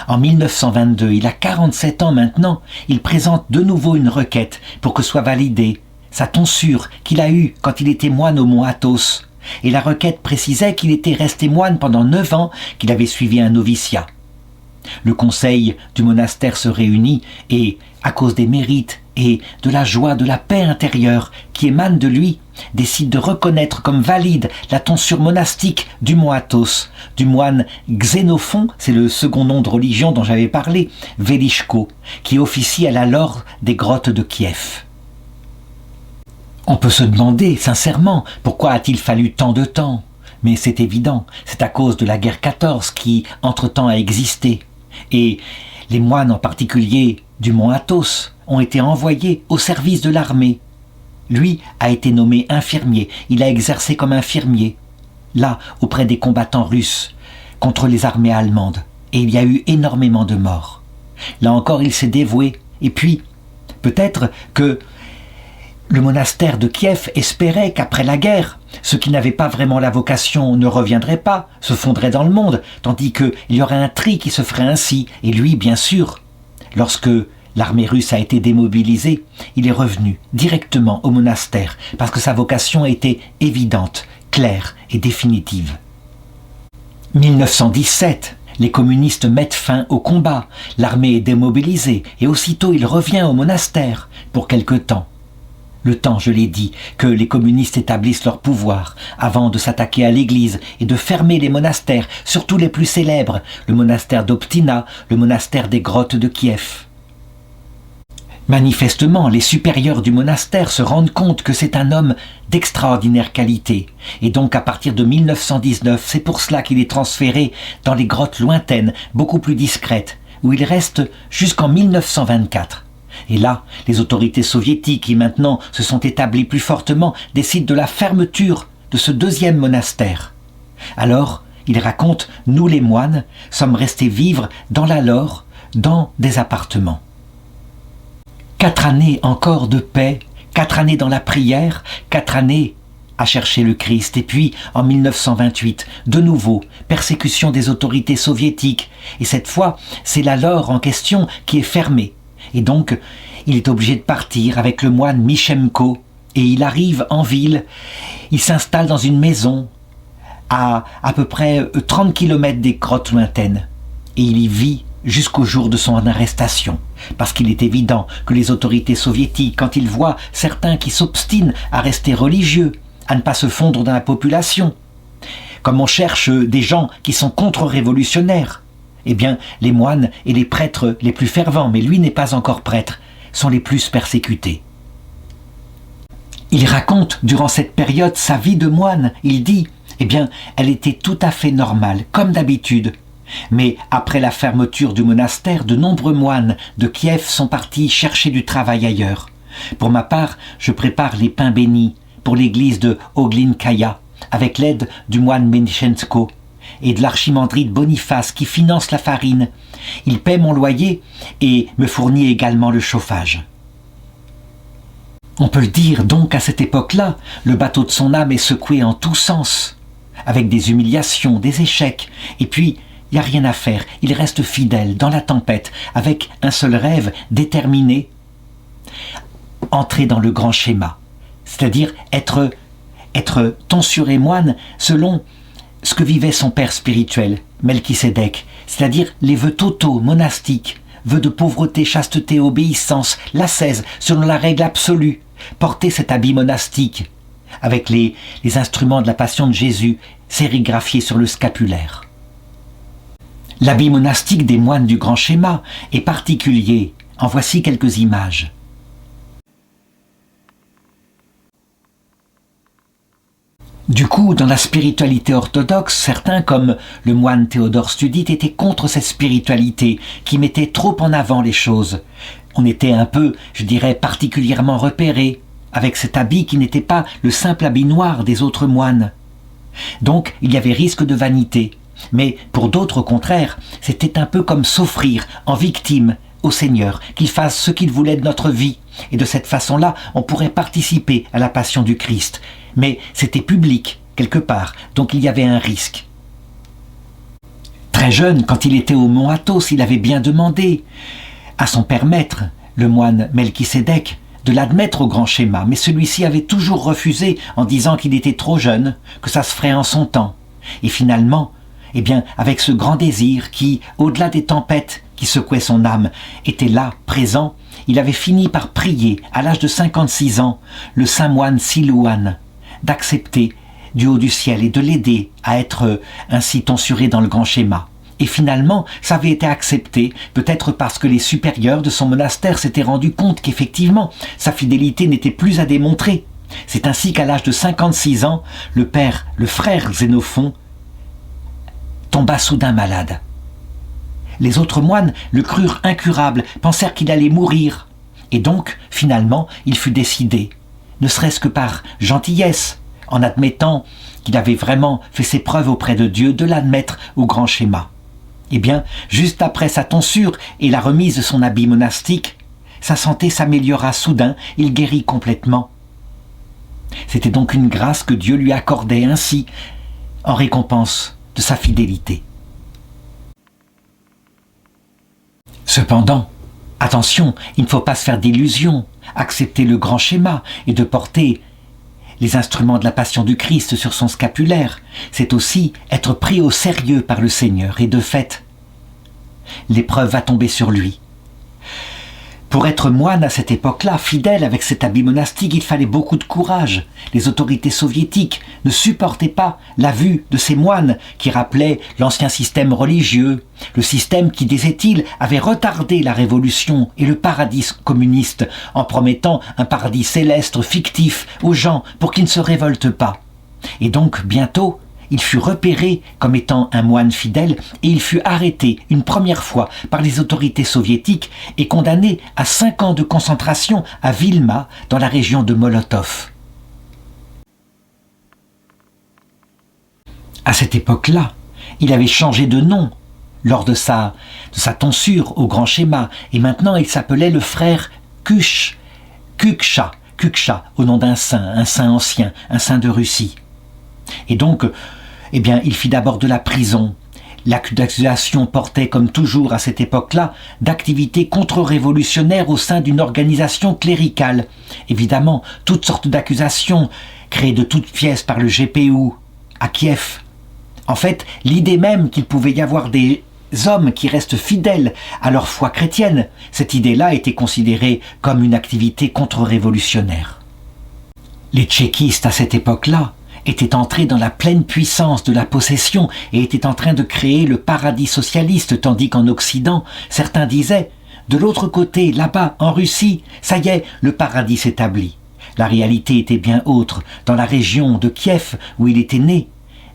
En 1922, il a 47 ans maintenant, il présente de nouveau une requête pour que soit validée sa tonsure qu'il a eue quand il était moine au mont Athos. Et la requête précisait qu'il était resté moine pendant 9 ans, qu'il avait suivi un noviciat. Le conseil du monastère se réunit et, à cause des mérites et de la joie, de la paix intérieure qui émane de lui, décide de reconnaître comme valide la tonsure monastique du mont Athos, du moine Xénophon, c'est le second nom de religion dont j'avais parlé, Velichko, qui officie à la Laure des grottes de Kiev. On peut se demander, sincèrement, pourquoi a-t-il fallu tant de temps ? Mais c'est évident, c'est à cause de la guerre 14 qui, entre-temps, a existé. Et les moines en particulier du mont Athos ont été envoyés au service de l'armée. Lui a été nommé infirmier, il a exercé comme infirmier, là, auprès des combattants russes, contre les armées allemandes. Et il y a eu énormément de morts. Là encore, il s'est dévoué. Et puis, peut-être que le monastère de Kiev espérait qu'après la guerre, ceux qui n'avaient pas vraiment la vocation ne reviendraient pas, se fondraient dans le monde, tandis qu'il y aurait un tri qui se ferait ainsi. Et lui, bien sûr, lorsque l'armée russe a été démobilisée, il est revenu directement au monastère, parce que sa vocation était évidente, claire et définitive. 1917, les communistes mettent fin au combat, l'armée est démobilisée, et aussitôt il revient au monastère pour quelque temps. Le temps, je l'ai dit, que les communistes établissent leur pouvoir, avant de s'attaquer à l'église et de fermer les monastères, surtout les plus célèbres, le monastère d'Optina, le monastère des grottes de Kiev. Manifestement, les supérieurs du monastère se rendent compte que c'est un homme d'extraordinaire qualité. Et donc à partir de 1919, c'est pour cela qu'il est transféré dans les grottes lointaines, beaucoup plus discrètes, où il reste jusqu'en 1924. Et là, les autorités soviétiques qui maintenant se sont établies plus fortement décident de la fermeture de ce deuxième monastère. Alors, il raconte, nous les moines sommes restés vivre dans la Laure, dans des appartements. 4 années encore de paix, 4 années dans la prière, 4 années à chercher le Christ. Et puis, en 1928, de nouveau, persécution des autorités soviétiques. Et cette fois, c'est la Laure en question qui est fermée. Et donc, il est obligé de partir avec le moine Michemko. Et il arrive en ville, il s'installe dans une maison à peu près 30 km des grottes lointaines. Et il y vit jusqu'au jour de son arrestation. Parce qu'il est évident que les autorités soviétiques, quand ils voient certains qui s'obstinent à rester religieux, à ne pas se fondre dans la population, comme on cherche des gens qui sont contre-révolutionnaires, eh bien, les moines et les prêtres les plus fervents, mais lui n'est pas encore prêtre, sont les plus persécutés. Il raconte durant cette période sa vie de moine. Il dit, eh bien, elle était tout à fait normale, comme d'habitude. Mais après la fermeture du monastère, de nombreux moines de Kiev sont partis chercher du travail ailleurs. Pour ma part, je prépare les pains bénis pour l'église de Oglinskaya, avec l'aide du moine Menichenko et de l'archimandrite Boniface qui finance la farine. Il paie mon loyer et me fournit également le chauffage. On peut le dire donc à cette époque-là, le bateau de son âme est secoué en tous sens, avec des humiliations, des échecs, et puis il n'y a rien à faire. Il reste fidèle dans la tempête, avec un seul rêve, déterminé. Entrer dans le grand schéma, c'est-à-dire être tonsuré moine selon ce que vivait son père spirituel, Melchisédek, c'est-à-dire les vœux totaux, monastiques, vœux de pauvreté, chasteté, obéissance, l'ascèse, selon la règle absolue, porter cet habit monastique, avec les instruments de la passion de Jésus sérigraphiés sur le scapulaire. L'habit monastique des moines du grand schéma est particulier. En voici quelques images. Du coup, dans la spiritualité orthodoxe, certains, comme le moine Théodore Studite, étaient contre cette spiritualité qui mettait trop en avant les choses. On était un peu, je dirais, particulièrement repérés, avec cet habit qui n'était pas le simple habit noir des autres moines. Donc, il y avait risque de vanité. Mais pour d'autres, au contraire, c'était un peu comme s'offrir en victime au Seigneur, qu'il fasse ce qu'il voulait de notre vie. Et de cette façon-là, on pourrait participer à la passion du Christ. Mais c'était public, quelque part, donc il y avait un risque. Très jeune, quand il était au mont Athos, il avait bien demandé à son père maître, le moine Melchisédek, de l'admettre au grand schéma, mais celui-ci avait toujours refusé en disant qu'il était trop jeune, que ça se ferait en son temps. Et finalement, eh bien, avec ce grand désir qui, au-delà des tempêtes qui secouaient son âme, était là, présent, il avait fini par prier, à l'âge de 56 ans, le saint moine Silouane, d'accepter du haut du ciel et de l'aider à être ainsi tonsuré dans le grand schéma. Et finalement, ça avait été accepté, peut-être parce que les supérieurs de son monastère s'étaient rendus compte qu'effectivement, sa fidélité n'était plus à démontrer. C'est ainsi qu'à l'âge de 56 ans, le frère Xénophon, tomba soudain malade. Les autres moines le crurent incurable, pensèrent qu'il allait mourir. Et donc, finalement, il fut décidé, ne serait-ce que par gentillesse, en admettant qu'il avait vraiment fait ses preuves auprès de Dieu, de l'admettre au grand schéma. Eh bien, juste après sa tonsure et la remise de son habit monastique, sa santé s'améliora soudain, il guérit complètement. C'était donc une grâce que Dieu lui accordait ainsi, en récompense de sa fidélité. Cependant, attention, il ne faut pas se faire d'illusions, accepter le grand schéma et de porter les instruments de la passion du Christ sur son scapulaire, c'est aussi être pris au sérieux par le Seigneur et de fait, l'épreuve va tomber sur lui. Pour être moine à cette époque-là, fidèle avec cet habit monastique, il fallait beaucoup de courage. Les autorités soviétiques ne supportaient pas la vue de ces moines qui rappelaient l'ancien système religieux, le système qui, disait-il, avait retardé la révolution et le paradis communiste en promettant un paradis céleste fictif aux gens pour qu'ils ne se révoltent pas. Et donc, bientôt, il fut repéré comme étant un moine fidèle et il fut arrêté une première fois par les autorités soviétiques et condamné à 5 ans de concentration à Vilma, dans la région de Molotov. À cette époque-là, il avait changé de nom lors de sa tonsure au grand schéma et maintenant il s'appelait le frère Kuksha, au nom d'un saint, un saint ancien, un saint de Russie. Et donc, eh bien, il fit d'abord de la prison. L'accusation portait, comme toujours à cette époque-là, d'activités contre-révolutionnaires au sein d'une organisation cléricale. Évidemment, toutes sortes d'accusations créées de toutes pièces par le GPU à Kiev. En fait, l'idée même qu'il pouvait y avoir des hommes qui restent fidèles à leur foi chrétienne, cette idée-là était considérée comme une activité contre-révolutionnaire. Les tchéquistes à cette époque-là étaient entrés dans la pleine puissance de la possession et étaient en train de créer le paradis socialiste, tandis qu'en Occident, certains disaient « de l'autre côté, là-bas, en Russie, ça y est, le paradis s'établit ». La réalité était bien autre. Dans la région de Kiev, où il était né,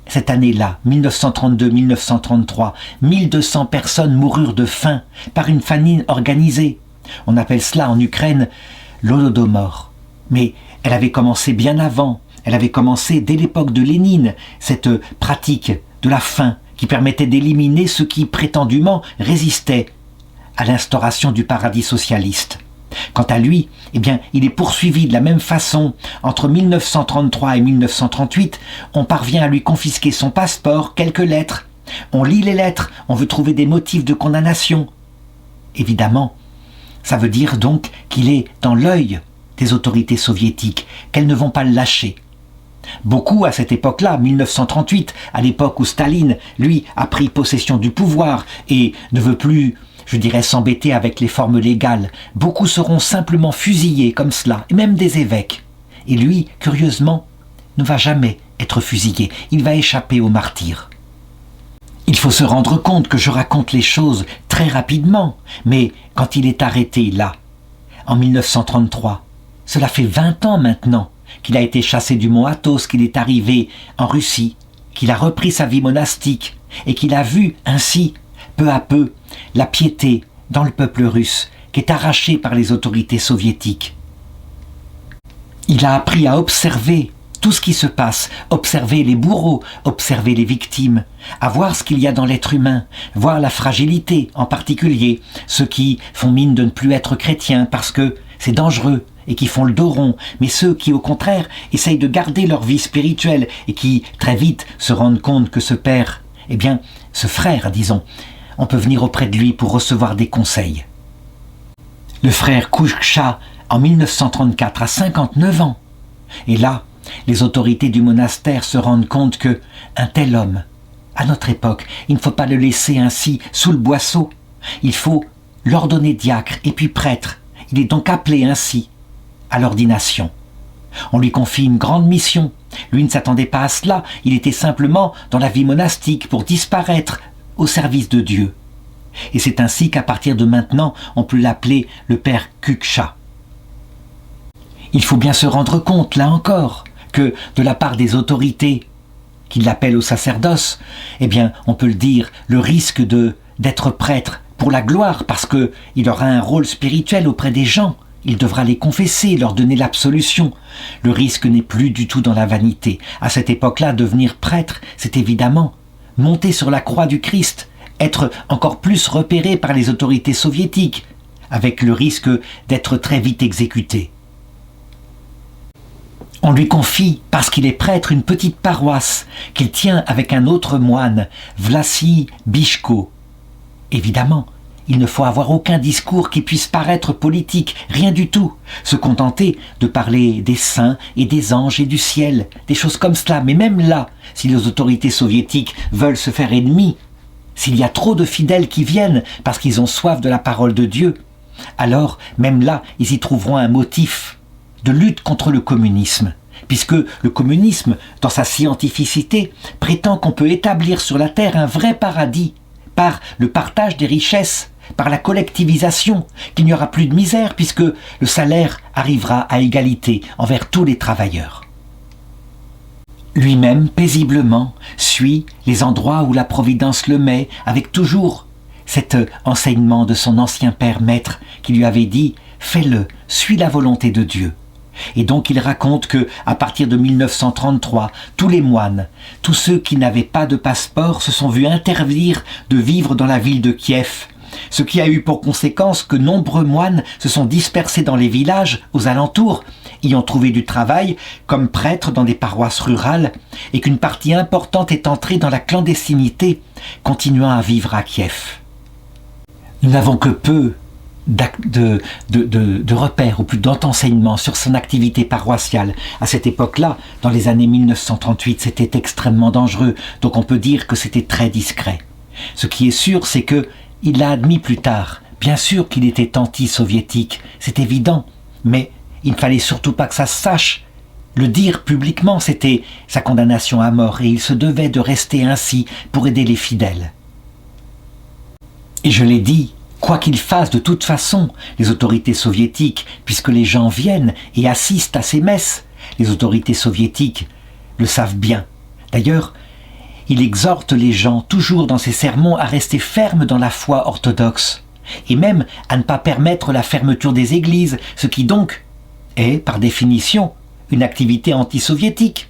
cette année-là, 1932-1933, 1200 personnes moururent de faim par une famine organisée. On appelle cela en Ukraine l'Holodomor. Mais elle avait commencé bien avant. Elle avait commencé dès l'époque de Lénine, cette pratique de la faim qui permettait d'éliminer ceux qui prétendument résistaient à l'instauration du paradis socialiste. Quant à lui, eh bien, il est poursuivi de la même façon. Entre 1933 et 1938, on parvient à lui confisquer son passeport, quelques lettres, On lit les lettres, on veut trouver des motifs de condamnation. Évidemment, ça veut dire donc qu'il est dans l'œil des autorités soviétiques, qu'elles ne vont pas le lâcher. Beaucoup à cette époque-là, 1938, à l'époque où Staline, lui, a pris possession du pouvoir et ne veut plus, je dirais, s'embêter avec les formes légales, beaucoup seront simplement fusillés comme cela, et même des évêques. Et lui, curieusement, ne va jamais être fusillé, il va échapper au martyre. Il faut se rendre compte que je raconte les choses très rapidement, mais quand il est arrêté là, en 1933, cela fait 20 ans maintenant qu'il a été chassé du mont Athos, qu'il est arrivé en Russie, qu'il a repris sa vie monastique et qu'il a vu ainsi, peu à peu, la piété dans le peuple russe qui est arrachée par les autorités soviétiques. Il a appris à observer tout ce qui se passe, observer les bourreaux, observer les victimes, à voir ce qu'il y a dans l'être humain, voir la fragilité, en particulier ceux qui font mine de ne plus être chrétiens parce que c'est dangereux et qui font le dos rond, mais ceux qui, au contraire, essayent de garder leur vie spirituelle et qui, très vite, se rendent compte que ce père, ce frère, disons, on peut venir auprès de lui pour recevoir des conseils. Le frère Kouchka, en 1934, a 59 ans. Et là, les autorités du monastère se rendent compte que un tel homme, à notre époque, il ne faut pas le laisser ainsi sous le boisseau. Il faut l'ordonner diacre et puis prêtre. Il est donc appelé ainsi à l'ordination. On lui confie une grande mission. Lui ne s'attendait pas à cela. Il était simplement dans la vie monastique pour disparaître au service de Dieu. Et c'est ainsi qu'à partir de maintenant, on peut l'appeler le père Kouchka. Il faut bien se rendre compte, là encore, que de la part des autorités qui l'appellent au sacerdoce, on peut le dire, le risque d'être prêtre pour la gloire, parce qu'il aura un rôle spirituel auprès des gens, il devra les confesser, leur donner l'absolution. Le risque n'est plus du tout dans la vanité. À cette époque-là, devenir prêtre, c'est évidemment monter sur la croix du Christ, être encore plus repéré par les autorités soviétiques, avec le risque d'être très vite exécuté. On lui confie, parce qu'il est prêtre, une petite paroisse qu'il tient avec un autre moine, Vlassi Bishko. Évidemment, il ne faut avoir aucun discours qui puisse paraître politique, rien du tout. Se contenter de parler des saints et des anges et du ciel, des choses comme cela. Mais même là, si les autorités soviétiques veulent se faire ennemis, s'il y a trop de fidèles qui viennent parce qu'ils ont soif de la parole de Dieu, alors même là, ils y trouveront un motif de lutte contre le communisme. Puisque le communisme, dans sa scientificité, prétend qu'on peut établir sur la terre un vrai paradis par le partage des richesses, par la collectivisation, qu'il n'y aura plus de misère puisque le salaire arrivera à égalité envers tous les travailleurs. Lui-même, paisiblement, suit les endroits où la Providence le met, avec toujours cet enseignement de son ancien père maître qui lui avait dit « Fais-le, suis la volonté de Dieu ». Et donc il raconte que, à partir de 1933, tous les moines, tous ceux qui n'avaient pas de passeport se sont vus interdire de vivre dans la ville de Kiev, ce qui a eu pour conséquence que nombreux moines se sont dispersés dans les villages aux alentours, y ont trouvé du travail comme prêtres dans des paroisses rurales, et qu'une partie importante est entrée dans la clandestinité, continuant à vivre à Kiev. Nous n'avons que peu de repères ou plus d'enseignements sur son activité paroissiale. À cette époque-là, dans les années 1938, c'était extrêmement dangereux, donc on peut dire que c'était très discret. Ce qui est sûr, c'est que il l'a admis plus tard. Bien sûr qu'il était anti-soviétique, c'est évident, mais il ne fallait surtout pas que ça se sache. Le dire publiquement, c'était sa condamnation à mort, et il se devait de rester ainsi pour aider les fidèles. Et je l'ai dit, quoi qu'il fasse, de toute façon, les autorités soviétiques, puisque les gens viennent et assistent à ces messes, les autorités soviétiques le savent bien. D'ailleurs, il exhorte les gens, toujours dans ses sermons, à rester fermes dans la foi orthodoxe, et même à ne pas permettre la fermeture des églises, ce qui donc est, par définition, une activité anti-soviétique.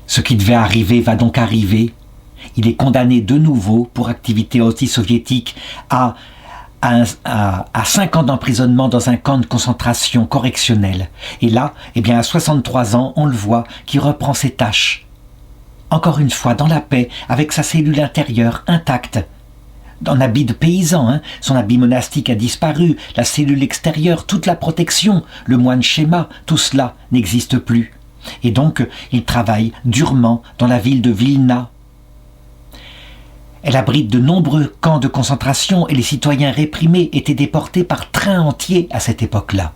Ce qui devait arriver va donc arriver. Il est condamné de nouveau pour activité anti-soviétique à 5 ans d'emprisonnement dans un camp de concentration correctionnel. Et là, à 63 ans, on le voit, qui reprend ses tâches encore une fois dans la paix, avec sa cellule intérieure intacte. En habit de paysan, son habit monastique a disparu, la cellule extérieure, toute la protection, le moine schéma, tout cela n'existe plus. Et donc, il travaille durement dans la ville de Vilna. Elle abrite de nombreux camps de concentration et les citoyens réprimés étaient déportés par train entier à cette époque-là.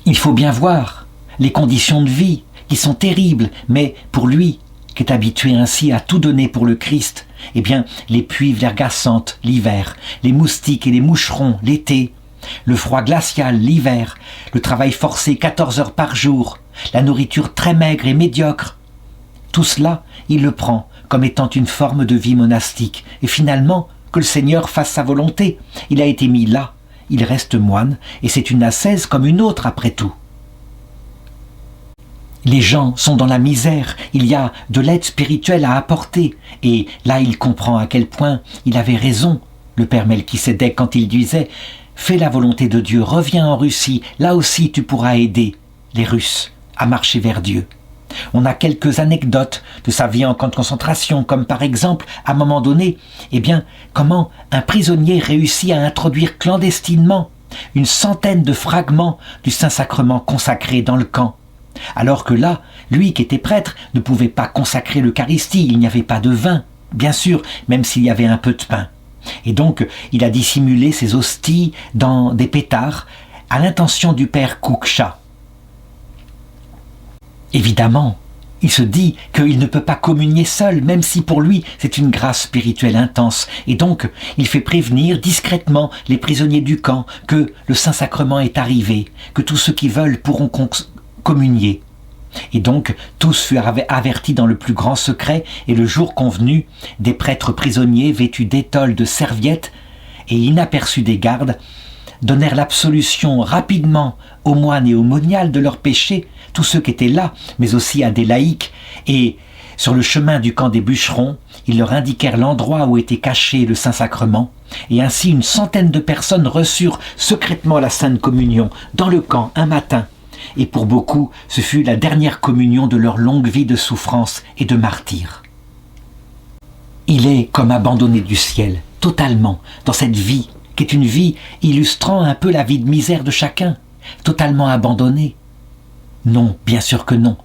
Il faut bien voir les conditions de vie qui sont terribles, mais pour lui, qui est habitué ainsi à tout donner pour le Christ, eh bien, les pluies vergassantes l'hiver, les moustiques et les moucherons l'été, le froid glacial l'hiver, le travail forcé 14 heures par jour, la nourriture très maigre et médiocre, tout cela, il le prend comme étant une forme de vie monastique, et finalement, que le Seigneur fasse sa volonté. Il a été mis là, il reste moine, et c'est une ascèse comme une autre après tout. Les gens sont dans la misère, il y a de l'aide spirituelle à apporter, et là il comprend à quel point il avait raison, le père Melchisédek, quand il disait « Fais la volonté de Dieu, reviens en Russie, là aussi tu pourras aider les Russes à marcher vers Dieu ». On a quelques anecdotes de sa vie en camp de concentration, comme par exemple, à un moment donné, comment un prisonnier réussit à introduire clandestinement une centaine de fragments du Saint-Sacrement consacré dans le camp. Alors que là, lui qui était prêtre ne pouvait pas consacrer l'Eucharistie, il n'y avait pas de vin, bien sûr, même s'il y avait un peu de pain. Et donc, il a dissimulé ces hosties dans des pétards à l'intention du père Kouksha. Évidemment, il se dit qu'il ne peut pas communier seul, même si pour lui c'est une grâce spirituelle intense. Et donc, il fait prévenir discrètement les prisonniers du camp que le Saint-Sacrement est arrivé, que tous ceux qui veulent pourront communier. Et donc, tous furent avertis dans le plus grand secret, et le jour convenu, des prêtres prisonniers vêtus d'étoles de serviettes et inaperçus des gardes, donnèrent l'absolution rapidement aux moines et aux moniales de leurs péchés, tous ceux qui étaient là, mais aussi à des laïcs, et sur le chemin du camp des bûcherons, ils leur indiquèrent l'endroit où était caché le Saint-Sacrement, et ainsi une centaine de personnes reçurent secrètement la Sainte Communion dans le camp un matin, et pour beaucoup, ce fut la dernière communion de leur longue vie de souffrance et de martyre. Il est comme abandonné du ciel, totalement, dans cette vie, qui est une vie illustrant un peu la vie de misère de chacun, totalement abandonné. Non, bien sûr que non.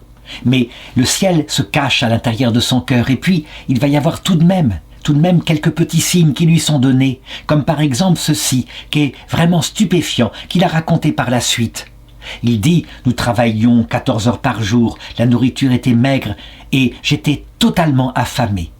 Mais le ciel se cache à l'intérieur de son cœur, et puis il va y avoir tout de même quelques petits signes qui lui sont donnés, comme par exemple ceci, qui est vraiment stupéfiant, qu'il a raconté par la suite. Il dit « Nous travaillions 14 heures par jour, la nourriture était maigre, et j'étais totalement affamé.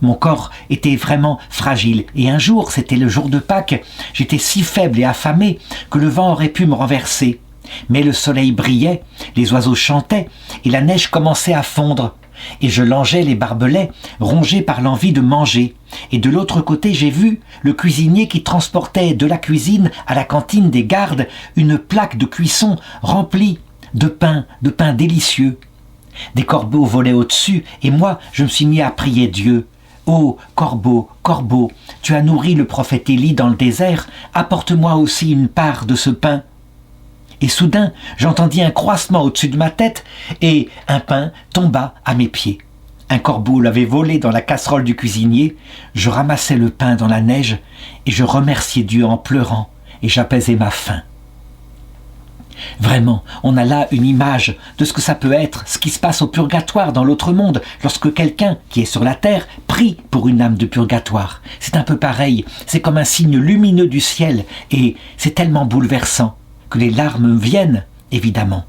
Mon corps était vraiment fragile, et un jour, c'était le jour de Pâques, j'étais si faible et affamé que le vent aurait pu me renverser. Mais le soleil brillait, les oiseaux chantaient, et la neige commençait à fondre. Et je langeais les barbelés, rongé par l'envie de manger. Et de l'autre côté, j'ai vu le cuisinier qui transportait de la cuisine à la cantine des gardes une plaque de cuisson remplie de pain délicieux. Des corbeaux volaient au-dessus, et moi, je me suis mis à prier Dieu. « Ô corbeau, corbeau, tu as nourri le prophète Élie dans le désert, apporte-moi aussi une part de ce pain. » Et soudain, j'entendis un croassement au-dessus de ma tête, et un pain tomba à mes pieds. Un corbeau l'avait volé dans la casserole du cuisinier, je ramassai le pain dans la neige, et je remerciai Dieu en pleurant, et j'apaisai ma faim. Vraiment, on a là une image de ce que ça peut être, ce qui se passe au purgatoire dans l'autre monde, lorsque quelqu'un qui est sur la terre prie pour une âme de purgatoire. C'est un peu pareil, c'est comme un signe lumineux du ciel, et c'est tellement bouleversant que les larmes viennent, évidemment.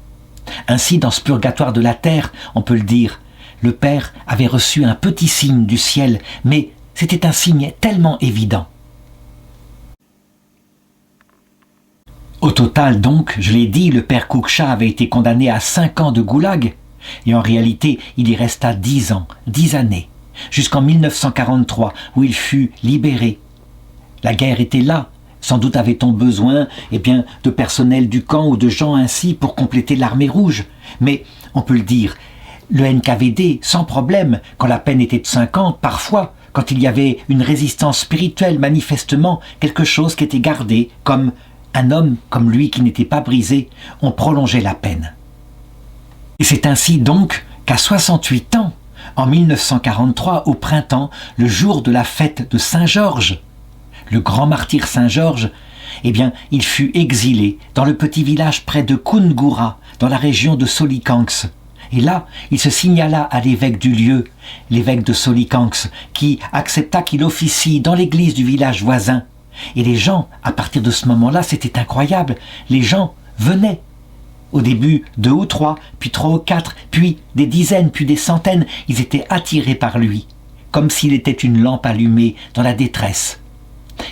Ainsi, dans ce purgatoire de la terre, on peut le dire, le Père avait reçu un petit signe du ciel, mais c'était un signe tellement évident. Au total donc, je l'ai dit, le père Kouksha avait été condamné à 5 ans de goulag, et en réalité, il y resta 10 ans, 10 années, jusqu'en 1943, où il fut libéré. La guerre était là, sans doute avait-on besoin de personnel du camp ou de gens ainsi pour compléter l'armée rouge, mais on peut le dire, le NKVD, sans problème, quand la peine était de 5 ans, parfois, quand il y avait une résistance spirituelle, manifestement, quelque chose qui était gardé, comme un homme comme lui qui n'était pas brisé, on prolongeait la peine. Et c'est ainsi donc qu'à 68 ans, en 1943, au printemps, le jour de la fête de Saint-Georges, le grand martyr Saint-Georges, eh bien, il fut exilé dans le petit village près de Koungura, dans la région de Solikamsk. Et là, il se signala à l'évêque du lieu, l'évêque de Solikamsk, qui accepta qu'il officie dans l'église du village voisin. Et les gens, à partir de ce moment-là, c'était incroyable, les gens venaient. Au début, 2 ou 3, puis 3 ou 4, puis des dizaines, puis des centaines, ils étaient attirés par lui, comme s'il était une lampe allumée dans la détresse.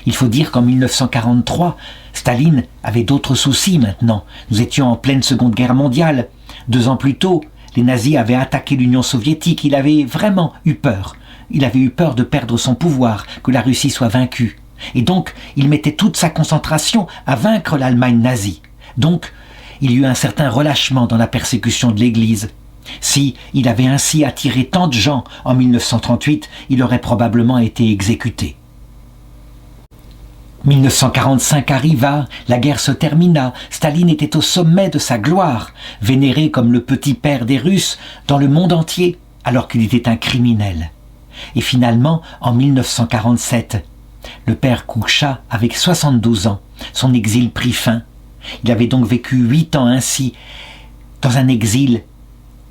Il faut dire qu'en 1943, Staline avait d'autres soucis maintenant. Nous étions en pleine Seconde Guerre mondiale. 2 ans plus tôt, les nazis avaient attaqué l'Union soviétique. Il avait vraiment eu peur. Il avait eu peur de perdre son pouvoir, que la Russie soit vaincue. Et donc, il mettait toute sa concentration à vaincre l'Allemagne nazie. Donc, il y eut un certain relâchement dans la persécution de l'Église. Si il avait ainsi attiré tant de gens en 1938, il aurait probablement été exécuté. 1945 arriva, la guerre se termina, Staline était au sommet de sa gloire, vénéré comme le petit père des Russes dans le monde entier, alors qu'il était un criminel. Et finalement, en 1947, le père Koukcha, avec 72 ans, son exil prit fin. Il avait donc vécu 8 ans ainsi, dans un exil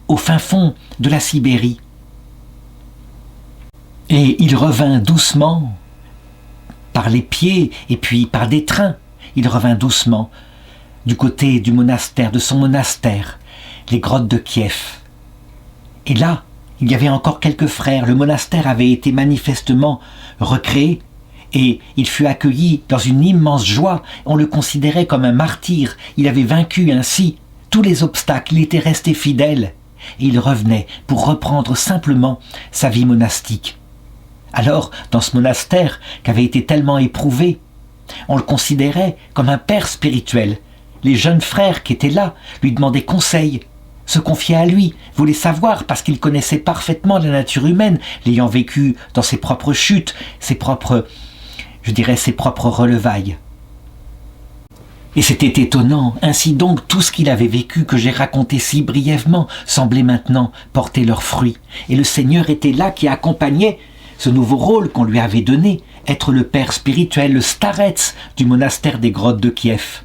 au fin fond de la Sibérie. Et il revint doucement, par les pieds et puis par des trains. Il revint doucement du côté du monastère, de son monastère, les grottes de Kiev. Et là, il y avait encore quelques frères. Le monastère avait été manifestement recréé et il fut accueilli dans une immense joie. On le considérait comme un martyr. Il avait vaincu ainsi tous les obstacles. Il était resté fidèle et il revenait pour reprendre simplement sa vie monastique. Alors, dans ce monastère qui avait été tellement éprouvé, on le considérait comme un père spirituel. Les jeunes frères qui étaient là lui demandaient conseil, se confiaient à lui, voulaient savoir parce qu'ils connaissaient parfaitement la nature humaine, l'ayant vécu dans ses propres chutes, ses propres relevailles. Et c'était étonnant, ainsi donc tout ce qu'il avait vécu que j'ai raconté si brièvement semblait maintenant porter leurs fruits. Et le Seigneur était là qui accompagnait ce nouveau rôle qu'on lui avait donné, être le père spirituel, le starets du monastère des grottes de Kiev,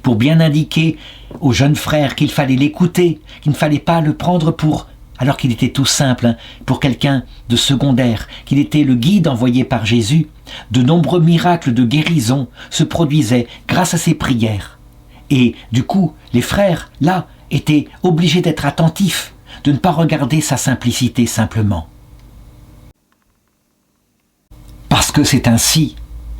pour bien indiquer aux jeunes frères qu'il fallait l'écouter, qu'il ne fallait pas le prendre alors qu'il était tout simple, pour quelqu'un de secondaire, qu'il était le guide envoyé par Jésus. De nombreux miracles de guérison se produisaient grâce à ses prières. Et du coup, les frères, là, étaient obligés d'être attentifs, de ne pas regarder sa simplicité simplement. Parce que c'est ainsi,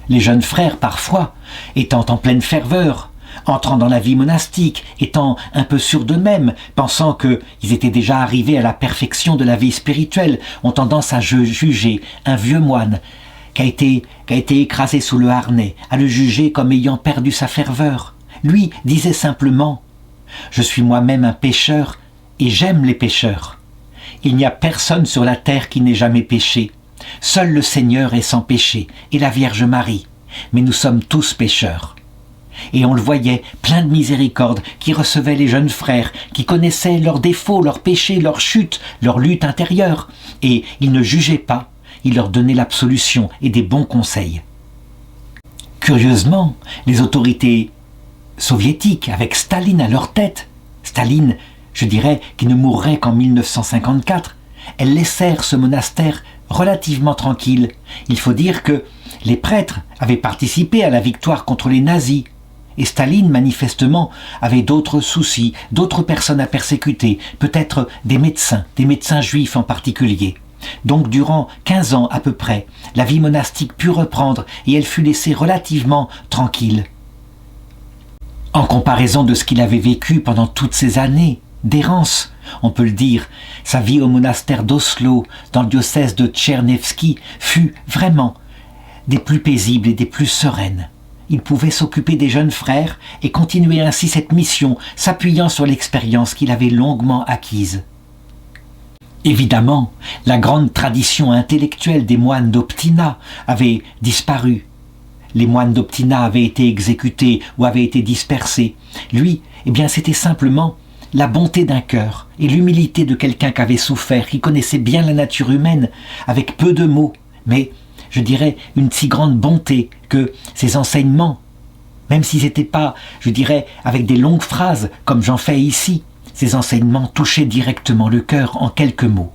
les jeunes frères parfois, étant en pleine ferveur, entrant dans la vie monastique, étant un peu sûrs d'eux-mêmes, pensant qu'ils étaient déjà arrivés à la perfection de la vie spirituelle, ont tendance à juger un vieux moine qui a été écrasé sous le harnais, à le juger comme ayant perdu sa ferveur. Lui disait simplement « Je suis moi-même un pécheur et j'aime les pécheurs. Il n'y a personne sur la terre qui n'ait jamais péché. Seul le Seigneur est sans péché, et la Vierge Marie. Mais nous sommes tous pécheurs. » Et on le voyait, plein de miséricorde, qui recevait les jeunes frères, qui connaissaient leurs défauts, leurs péchés, leurs chutes, leur lutte intérieure. Et il ne jugeait pas, il leur donnait l'absolution et des bons conseils. Curieusement, les autorités soviétiques, avec Staline à leur tête, Staline, je dirais, qui ne mourrait qu'en 1954, elles laissèrent ce monastère relativement tranquille. Il faut dire que les prêtres avaient participé à la victoire contre les nazis. Et Staline, manifestement, avait d'autres soucis, d'autres personnes à persécuter, peut-être des médecins juifs en particulier. Donc durant 15 ans à peu près, la vie monastique put reprendre et elle fut laissée relativement tranquille. En comparaison de ce qu'il avait vécu pendant toutes ces années d'errance, on peut le dire, sa vie au monastère d'Oslo, dans le diocèse de Tchernevski, fut vraiment des plus paisibles et des plus sereines. Il pouvait s'occuper des jeunes frères et continuer ainsi cette mission, s'appuyant sur l'expérience qu'il avait longuement acquise. Évidemment, la grande tradition intellectuelle des moines d'Optina avait disparu. Les moines d'Optina avaient été exécutés ou avaient été dispersés. Lui, c'était simplement la bonté d'un cœur et l'humilité de quelqu'un qui avait souffert, qui connaissait bien la nature humaine, avec peu de mots, mais, je dirais, une si grande bonté que ses enseignements, même s'ils n'étaient pas, je dirais, avec des longues phrases, comme j'en fais ici, ces enseignements touchaient directement le cœur en quelques mots.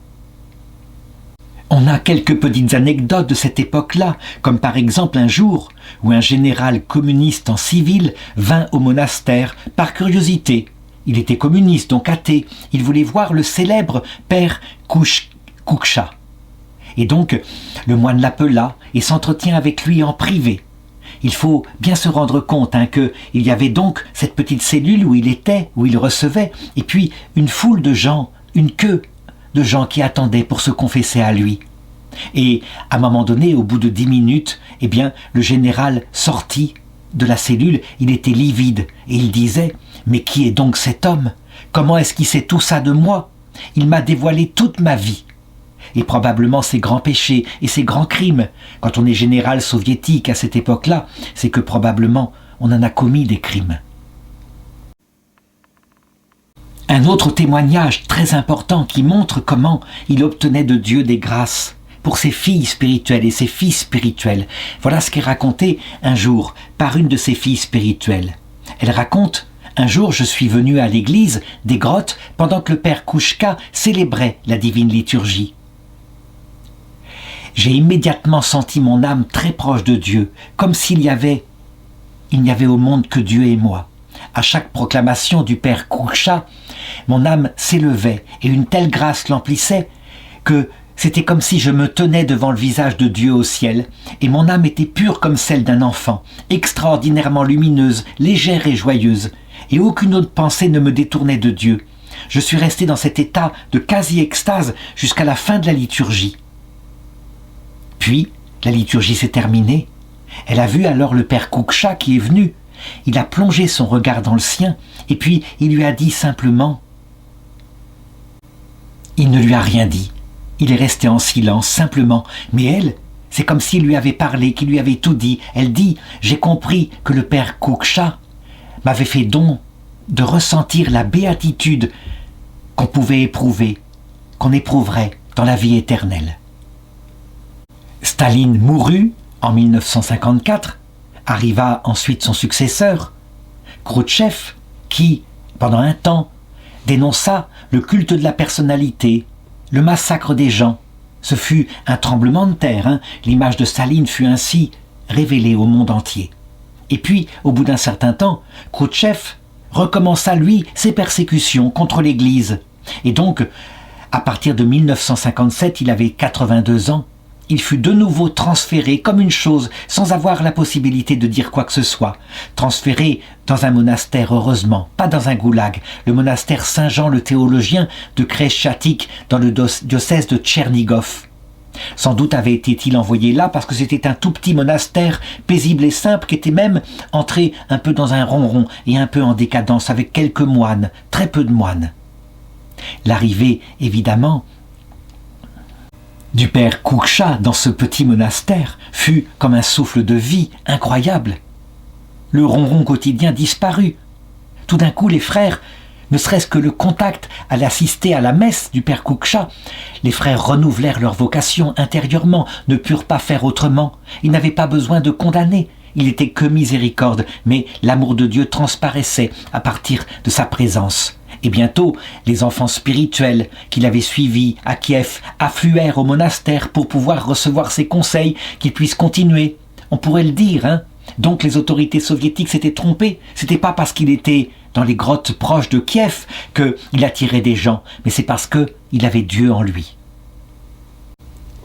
On a quelques petites anecdotes de cette époque-là, comme par exemple un jour où un général communiste en civil vint au monastère par curiosité. Il était communiste, donc athée. Il voulait voir le célèbre père Kouksha. Et donc, le moine l'appela et s'entretient avec lui en privé. Il faut bien se rendre compte qu'il y avait donc cette petite cellule où il était, où il recevait, et puis une foule de gens, une queue de gens qui attendaient pour se confesser à lui. Et à un moment donné, au bout de 10 minutes, eh bien, le général sortit de la cellule, il était livide, et il disait « Mais qui est donc cet homme? Comment est-ce qu'il sait tout ça de moi? Il m'a dévoilé toute ma vie. » Et probablement ses grands péchés et ses grands crimes. Quand on est général soviétique à cette époque-là, c'est que probablement on en a commis des crimes. Un autre témoignage très important qui montre comment il obtenait de Dieu des grâces pour ses filles spirituelles et ses fils spirituels. Voilà ce qu'est raconté un jour par une de ses filles spirituelles. Elle raconte « Un jour, je suis venu à l'église des grottes pendant que le père Kouchka célébrait la divine liturgie. J'ai immédiatement senti mon âme très proche de Dieu, comme il n'y avait au monde que Dieu et moi. À chaque proclamation du père Kouksha, mon âme s'élevait et une telle grâce l'emplissait que c'était comme si je me tenais devant le visage de Dieu au ciel, et mon âme était pure comme celle d'un enfant, extraordinairement lumineuse, légère et joyeuse, et aucune autre pensée ne me détournait de Dieu. Je suis resté dans cet état de quasi-extase jusqu'à la fin de la liturgie. Puis, la liturgie s'est terminée. Elle a vu alors le père Kouksha qui est venu. Il a plongé son regard dans le sien, et puis il lui a dit simplement. Il ne lui a rien dit. Il est resté en silence, simplement. Mais elle, c'est comme s'il lui avait parlé, qu'il lui avait tout dit. Elle dit, j'ai compris que le père Kouksha m'avait fait don de ressentir la béatitude qu'on pouvait éprouver, qu'on éprouverait dans la vie éternelle. Staline mourut en 1954, arriva ensuite son successeur, Khrouchtchev, qui, pendant un temps, dénonça le culte de la personnalité, le massacre des gens. Ce fut un tremblement de terre, L'image de Staline fut ainsi révélée au monde entier. Et puis, au bout d'un certain temps, Khrouchtchev recommença, lui, ses persécutions contre l'Église. Et donc, à partir de 1957, il avait 82 ans, il fut de nouveau transféré comme une chose, sans avoir la possibilité de dire quoi que ce soit. Transféré dans un monastère, heureusement, pas dans un goulag, le monastère Saint-Jean le théologien de Kreschatik, dans le diocèse de Tchernigov. Sans doute avait-il envoyé là parce que c'était un tout petit monastère, paisible et simple, qui était même entré un peu dans un ronron et un peu en décadence, avec quelques moines, très peu de moines. L'arrivée, évidemment, du père Kouksha dans ce petit monastère fut comme un souffle de vie incroyable. Le ronron quotidien disparut. Tout d'un coup, les frères, ne serait-ce que le contact à l'assister à la messe du père Kouksha, les frères renouvelèrent leur vocation intérieurement, ne purent pas faire autrement. Ils n'avaient pas besoin de condamner. Il n'était que miséricorde, mais l'amour de Dieu transparaissait à partir de sa présence. Et bientôt, les enfants spirituels qu'il avait suivis à Kiev affluèrent au monastère pour pouvoir recevoir ses conseils, qu'ils puissent continuer. On pourrait le dire, Donc les autorités soviétiques s'étaient trompées. C'était pas parce qu'il était dans les grottes proches de Kiev qu'il attirait des gens, mais c'est parce qu'il avait Dieu en lui.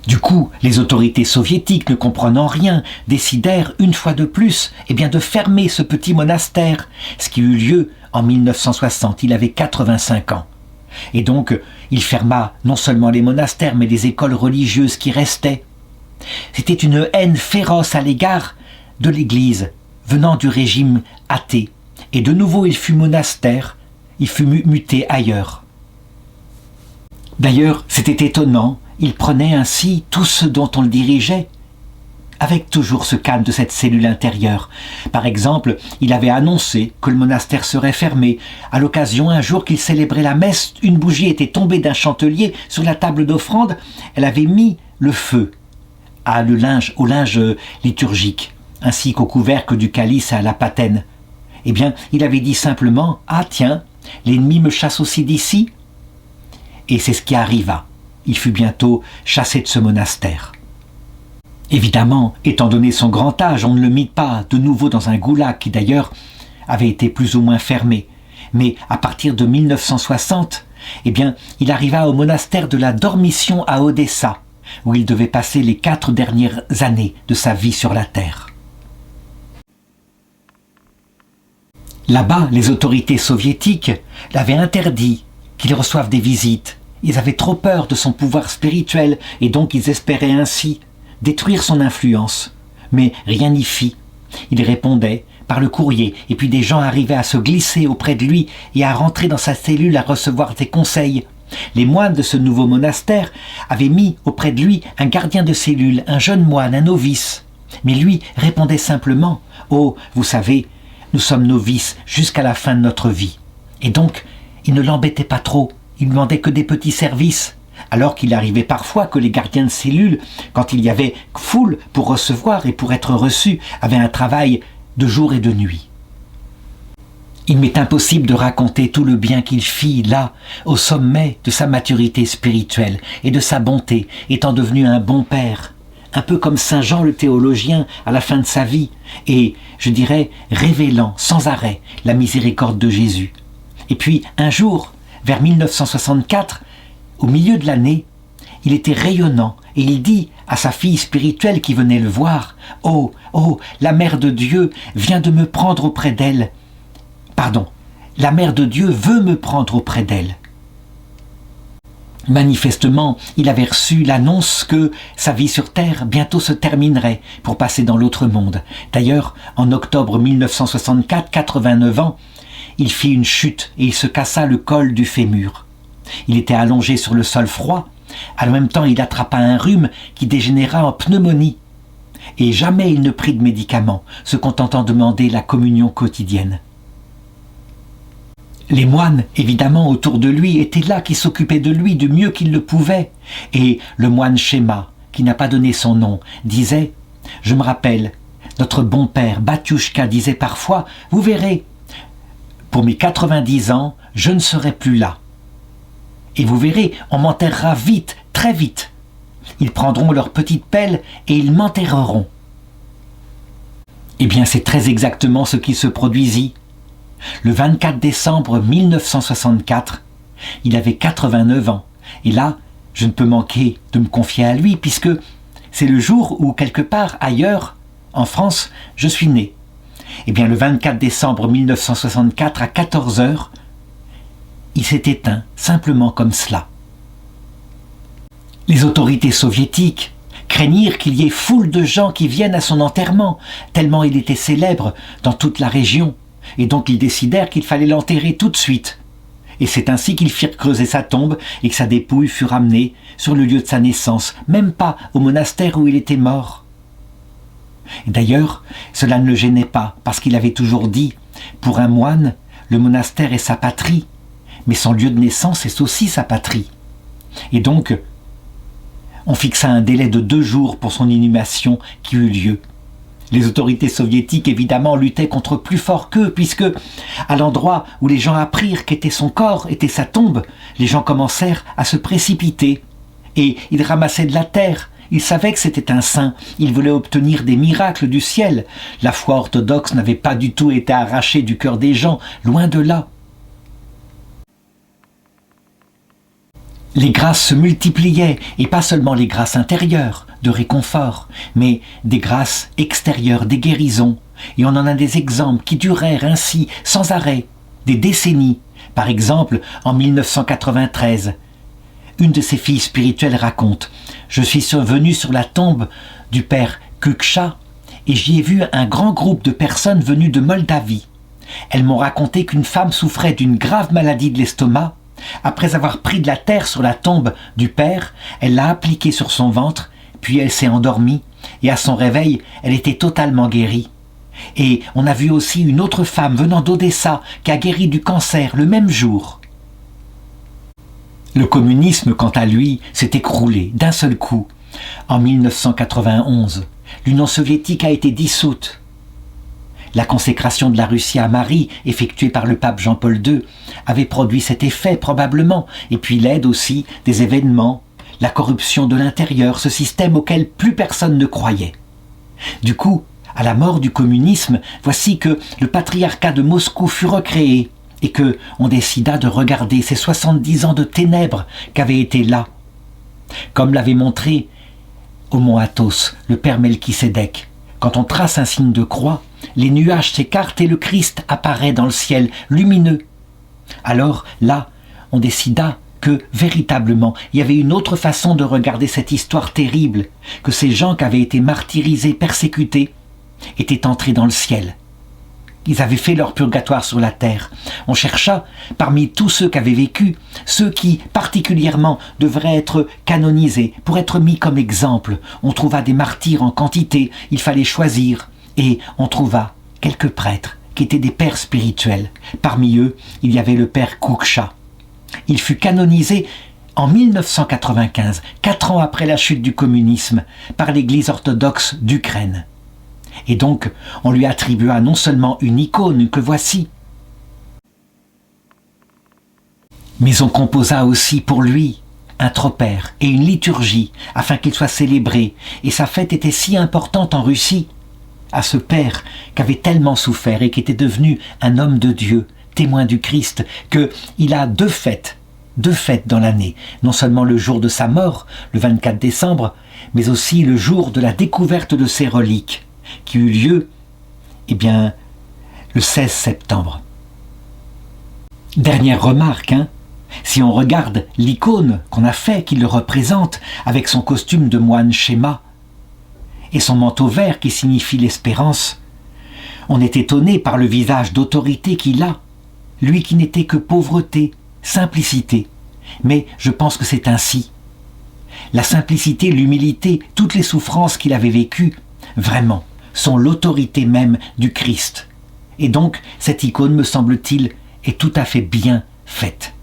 Du coup, les autorités soviétiques, ne comprenant rien, décidèrent une fois de plus de fermer ce petit monastère, ce qui eut lieu en 1960. Il avait 85 ans. Et donc, il ferma non seulement les monastères, mais les écoles religieuses qui restaient. C'était une haine féroce à l'égard de l'Église, venant du régime athée. Et de nouveau, il fut monastère, il fut muté ailleurs. D'ailleurs, c'était étonnant, il prenait ainsi tout ce dont on le dirigeait, avec toujours ce calme de cette cellule intérieure. Par exemple, il avait annoncé que le monastère serait fermé. À l'occasion, un jour qu'il célébrait la messe, une bougie était tombée d'un chandelier sur la table d'offrande. Elle avait mis le feu au linge liturgique, ainsi qu'au couvercle du calice et à la patène. Eh bien, il avait dit simplement « Ah tiens, l'ennemi me chasse aussi d'ici ?» Et c'est ce qui arriva. Il fut bientôt chassé de ce monastère. Évidemment, étant donné son grand âge, on ne le mit pas de nouveau dans un goulag qui d'ailleurs avait été plus ou moins fermé. Mais à partir de 1960, eh bien, il arriva au monastère de la Dormition à Odessa, où il devait passer les 4 dernières années de sa vie sur la terre. Là-bas, les autorités soviétiques l'avaient interdit qu'il reçoive des visites. Ils avaient trop peur de son pouvoir spirituel et donc ils espéraient ainsi détruire son influence. Mais rien n'y fit. Il répondait par le courrier et puis des gens arrivaient à se glisser auprès de lui et à rentrer dans sa cellule à recevoir des conseils. Les moines de ce nouveau monastère avaient mis auprès de lui un gardien de cellule, un jeune moine, un novice. Mais lui répondait simplement « Oh, vous savez, nous sommes novices jusqu'à la fin de notre vie. » Et donc, il ne l'embêtait pas trop, il ne demandait que des petits services. Alors qu'il arrivait parfois que les gardiens de cellules, quand il y avait foule pour recevoir et pour être reçus, avaient un travail de jour et de nuit. Il m'est impossible de raconter tout le bien qu'il fit là, au sommet de sa maturité spirituelle et de sa bonté, étant devenu un bon père, un peu comme Saint Jean le théologien à la fin de sa vie, et, je dirais, révélant sans arrêt la miséricorde de Jésus. Et puis, un jour, vers 1964, au milieu de l'année, il était rayonnant et il dit à sa fille spirituelle qui venait le voir « Oh, oh, la Mère de Dieu vient de me prendre auprès d'elle. Pardon, la Mère de Dieu veut me prendre auprès d'elle. » Manifestement, il avait reçu l'annonce que sa vie sur Terre bientôt se terminerait pour passer dans l'autre monde. D'ailleurs, en octobre 1964, 89 ans, il fit une chute et il se cassa le col du fémur. Il était allongé sur le sol froid. En même temps, il attrapa un rhume qui dégénéra en pneumonie. Et jamais il ne prit de médicaments, se contentant de demander la communion quotidienne. Les moines, évidemment, autour de lui, étaient là qui s'occupaient de lui du mieux qu'ils le pouvaient. Et le moine Schéma, qui n'a pas donné son nom, disait « Je me rappelle, notre bon père Batiushka disait parfois « Vous verrez, pour mes 90 ans, je ne serai plus là. Et vous verrez, on m'enterrera vite, très vite. Ils prendront leur petite pelle et ils m'enterreront. » Eh bien, c'est très exactement ce qui se produisit. Le 24 décembre 1964, il avait 89 ans. Et là, je ne peux manquer de me confier à lui, puisque c'est le jour où, quelque part ailleurs, en France, je suis né. Eh bien, le 24 décembre 1964, à 14 heures, il s'est éteint, simplement comme cela. Les autorités soviétiques craignirent qu'il y ait foule de gens qui viennent à son enterrement, tellement il était célèbre dans toute la région. Et donc ils décidèrent qu'il fallait l'enterrer tout de suite. Et c'est ainsi qu'ils firent creuser sa tombe et que sa dépouille fut ramenée sur le lieu de sa naissance, même pas au monastère où il était mort. Et d'ailleurs, cela ne le gênait pas, parce qu'il avait toujours dit « Pour un moine, le monastère est sa patrie, mais son lieu de naissance est aussi sa patrie. » Et donc, on fixa un délai de 2 jours pour son inhumation qui eut lieu. Les autorités soviétiques, évidemment, luttaient contre plus fort qu'eux, puisque, à l'endroit où les gens apprirent qu'était son corps, était sa tombe, les gens commencèrent à se précipiter. Et ils ramassaient de la terre. Ils savaient que c'était un saint. Ils voulaient obtenir des miracles du ciel. La foi orthodoxe n'avait pas du tout été arrachée du cœur des gens, loin de là. Les grâces se multipliaient, et pas seulement les grâces intérieures, de réconfort, mais des grâces extérieures, des guérisons. Et on en a des exemples qui durèrent ainsi, sans arrêt, des décennies. Par exemple, en 1993, une de ses filles spirituelles raconte « Je suis venue sur la tombe du père Kuksha et j'y ai vu un grand groupe de personnes venues de Moldavie. Elles m'ont raconté qu'une femme souffrait d'une grave maladie de l'estomac. Après avoir pris de la terre sur la tombe du père, elle l'a appliquée sur son ventre, puis elle s'est endormie, et à son réveil, elle était totalement guérie. Et on a vu aussi une autre femme venant d'Odessa qui a guéri du cancer le même jour. Le communisme, quant à lui, s'est écroulé d'un seul coup. En 1991, l'Union soviétique a été dissoute. La consécration de la Russie à Marie, effectuée par le pape Jean-Paul II, avait produit cet effet probablement, et puis l'aide aussi des événements, la corruption de l'intérieur, ce système auquel plus personne ne croyait. Du coup, à la mort du communisme, voici que le patriarcat de Moscou fut recréé et que on décida de regarder ces 70 ans de ténèbres qu'avaient été là. Comme l'avait montré au mont Athos le père Melchisédek, quand on trace un signe de croix, les nuages s'écartent et le Christ apparaît dans le ciel lumineux. Alors là, on décida que, véritablement, il y avait une autre façon de regarder cette histoire terrible, que ces gens qui avaient été martyrisés, persécutés, étaient entrés dans le ciel. Ils avaient fait leur purgatoire sur la terre. On chercha, parmi tous ceux qui avaient vécu, ceux qui, particulièrement, devraient être canonisés, pour être mis comme exemple. On trouva des martyrs en quantité, il fallait choisir. Et on trouva quelques prêtres qui étaient des pères spirituels. Parmi eux, il y avait le père Koukcha. Il fut canonisé en 1995, 4 ans après la chute du communisme, par l'Église orthodoxe d'Ukraine. Et donc, on lui attribua non seulement une icône que voici, mais on composa aussi pour lui un tropère et une liturgie afin qu'il soit célébré. Et sa fête était si importante en Russie, à ce père qui avait tellement souffert et qui était devenu un homme de Dieu, témoin du Christ, qu'il a deux fêtes dans l'année. Non seulement le jour de sa mort, le 24 décembre, mais aussi le jour de la découverte de ses reliques, qui eut lieu, le 16 septembre. Dernière remarque, si on regarde l'icône qu'on a fait, qui le représente, avec son costume de moine schéma, et son manteau vert qui signifie l'espérance, on est étonné par le visage d'autorité qu'il a, lui qui n'était que pauvreté, simplicité. Mais je pense que c'est ainsi. La simplicité, l'humilité, toutes les souffrances qu'il avait vécues, vraiment, sont l'autorité même du Christ. Et donc, cette icône, me semble-t-il, est tout à fait bien faite.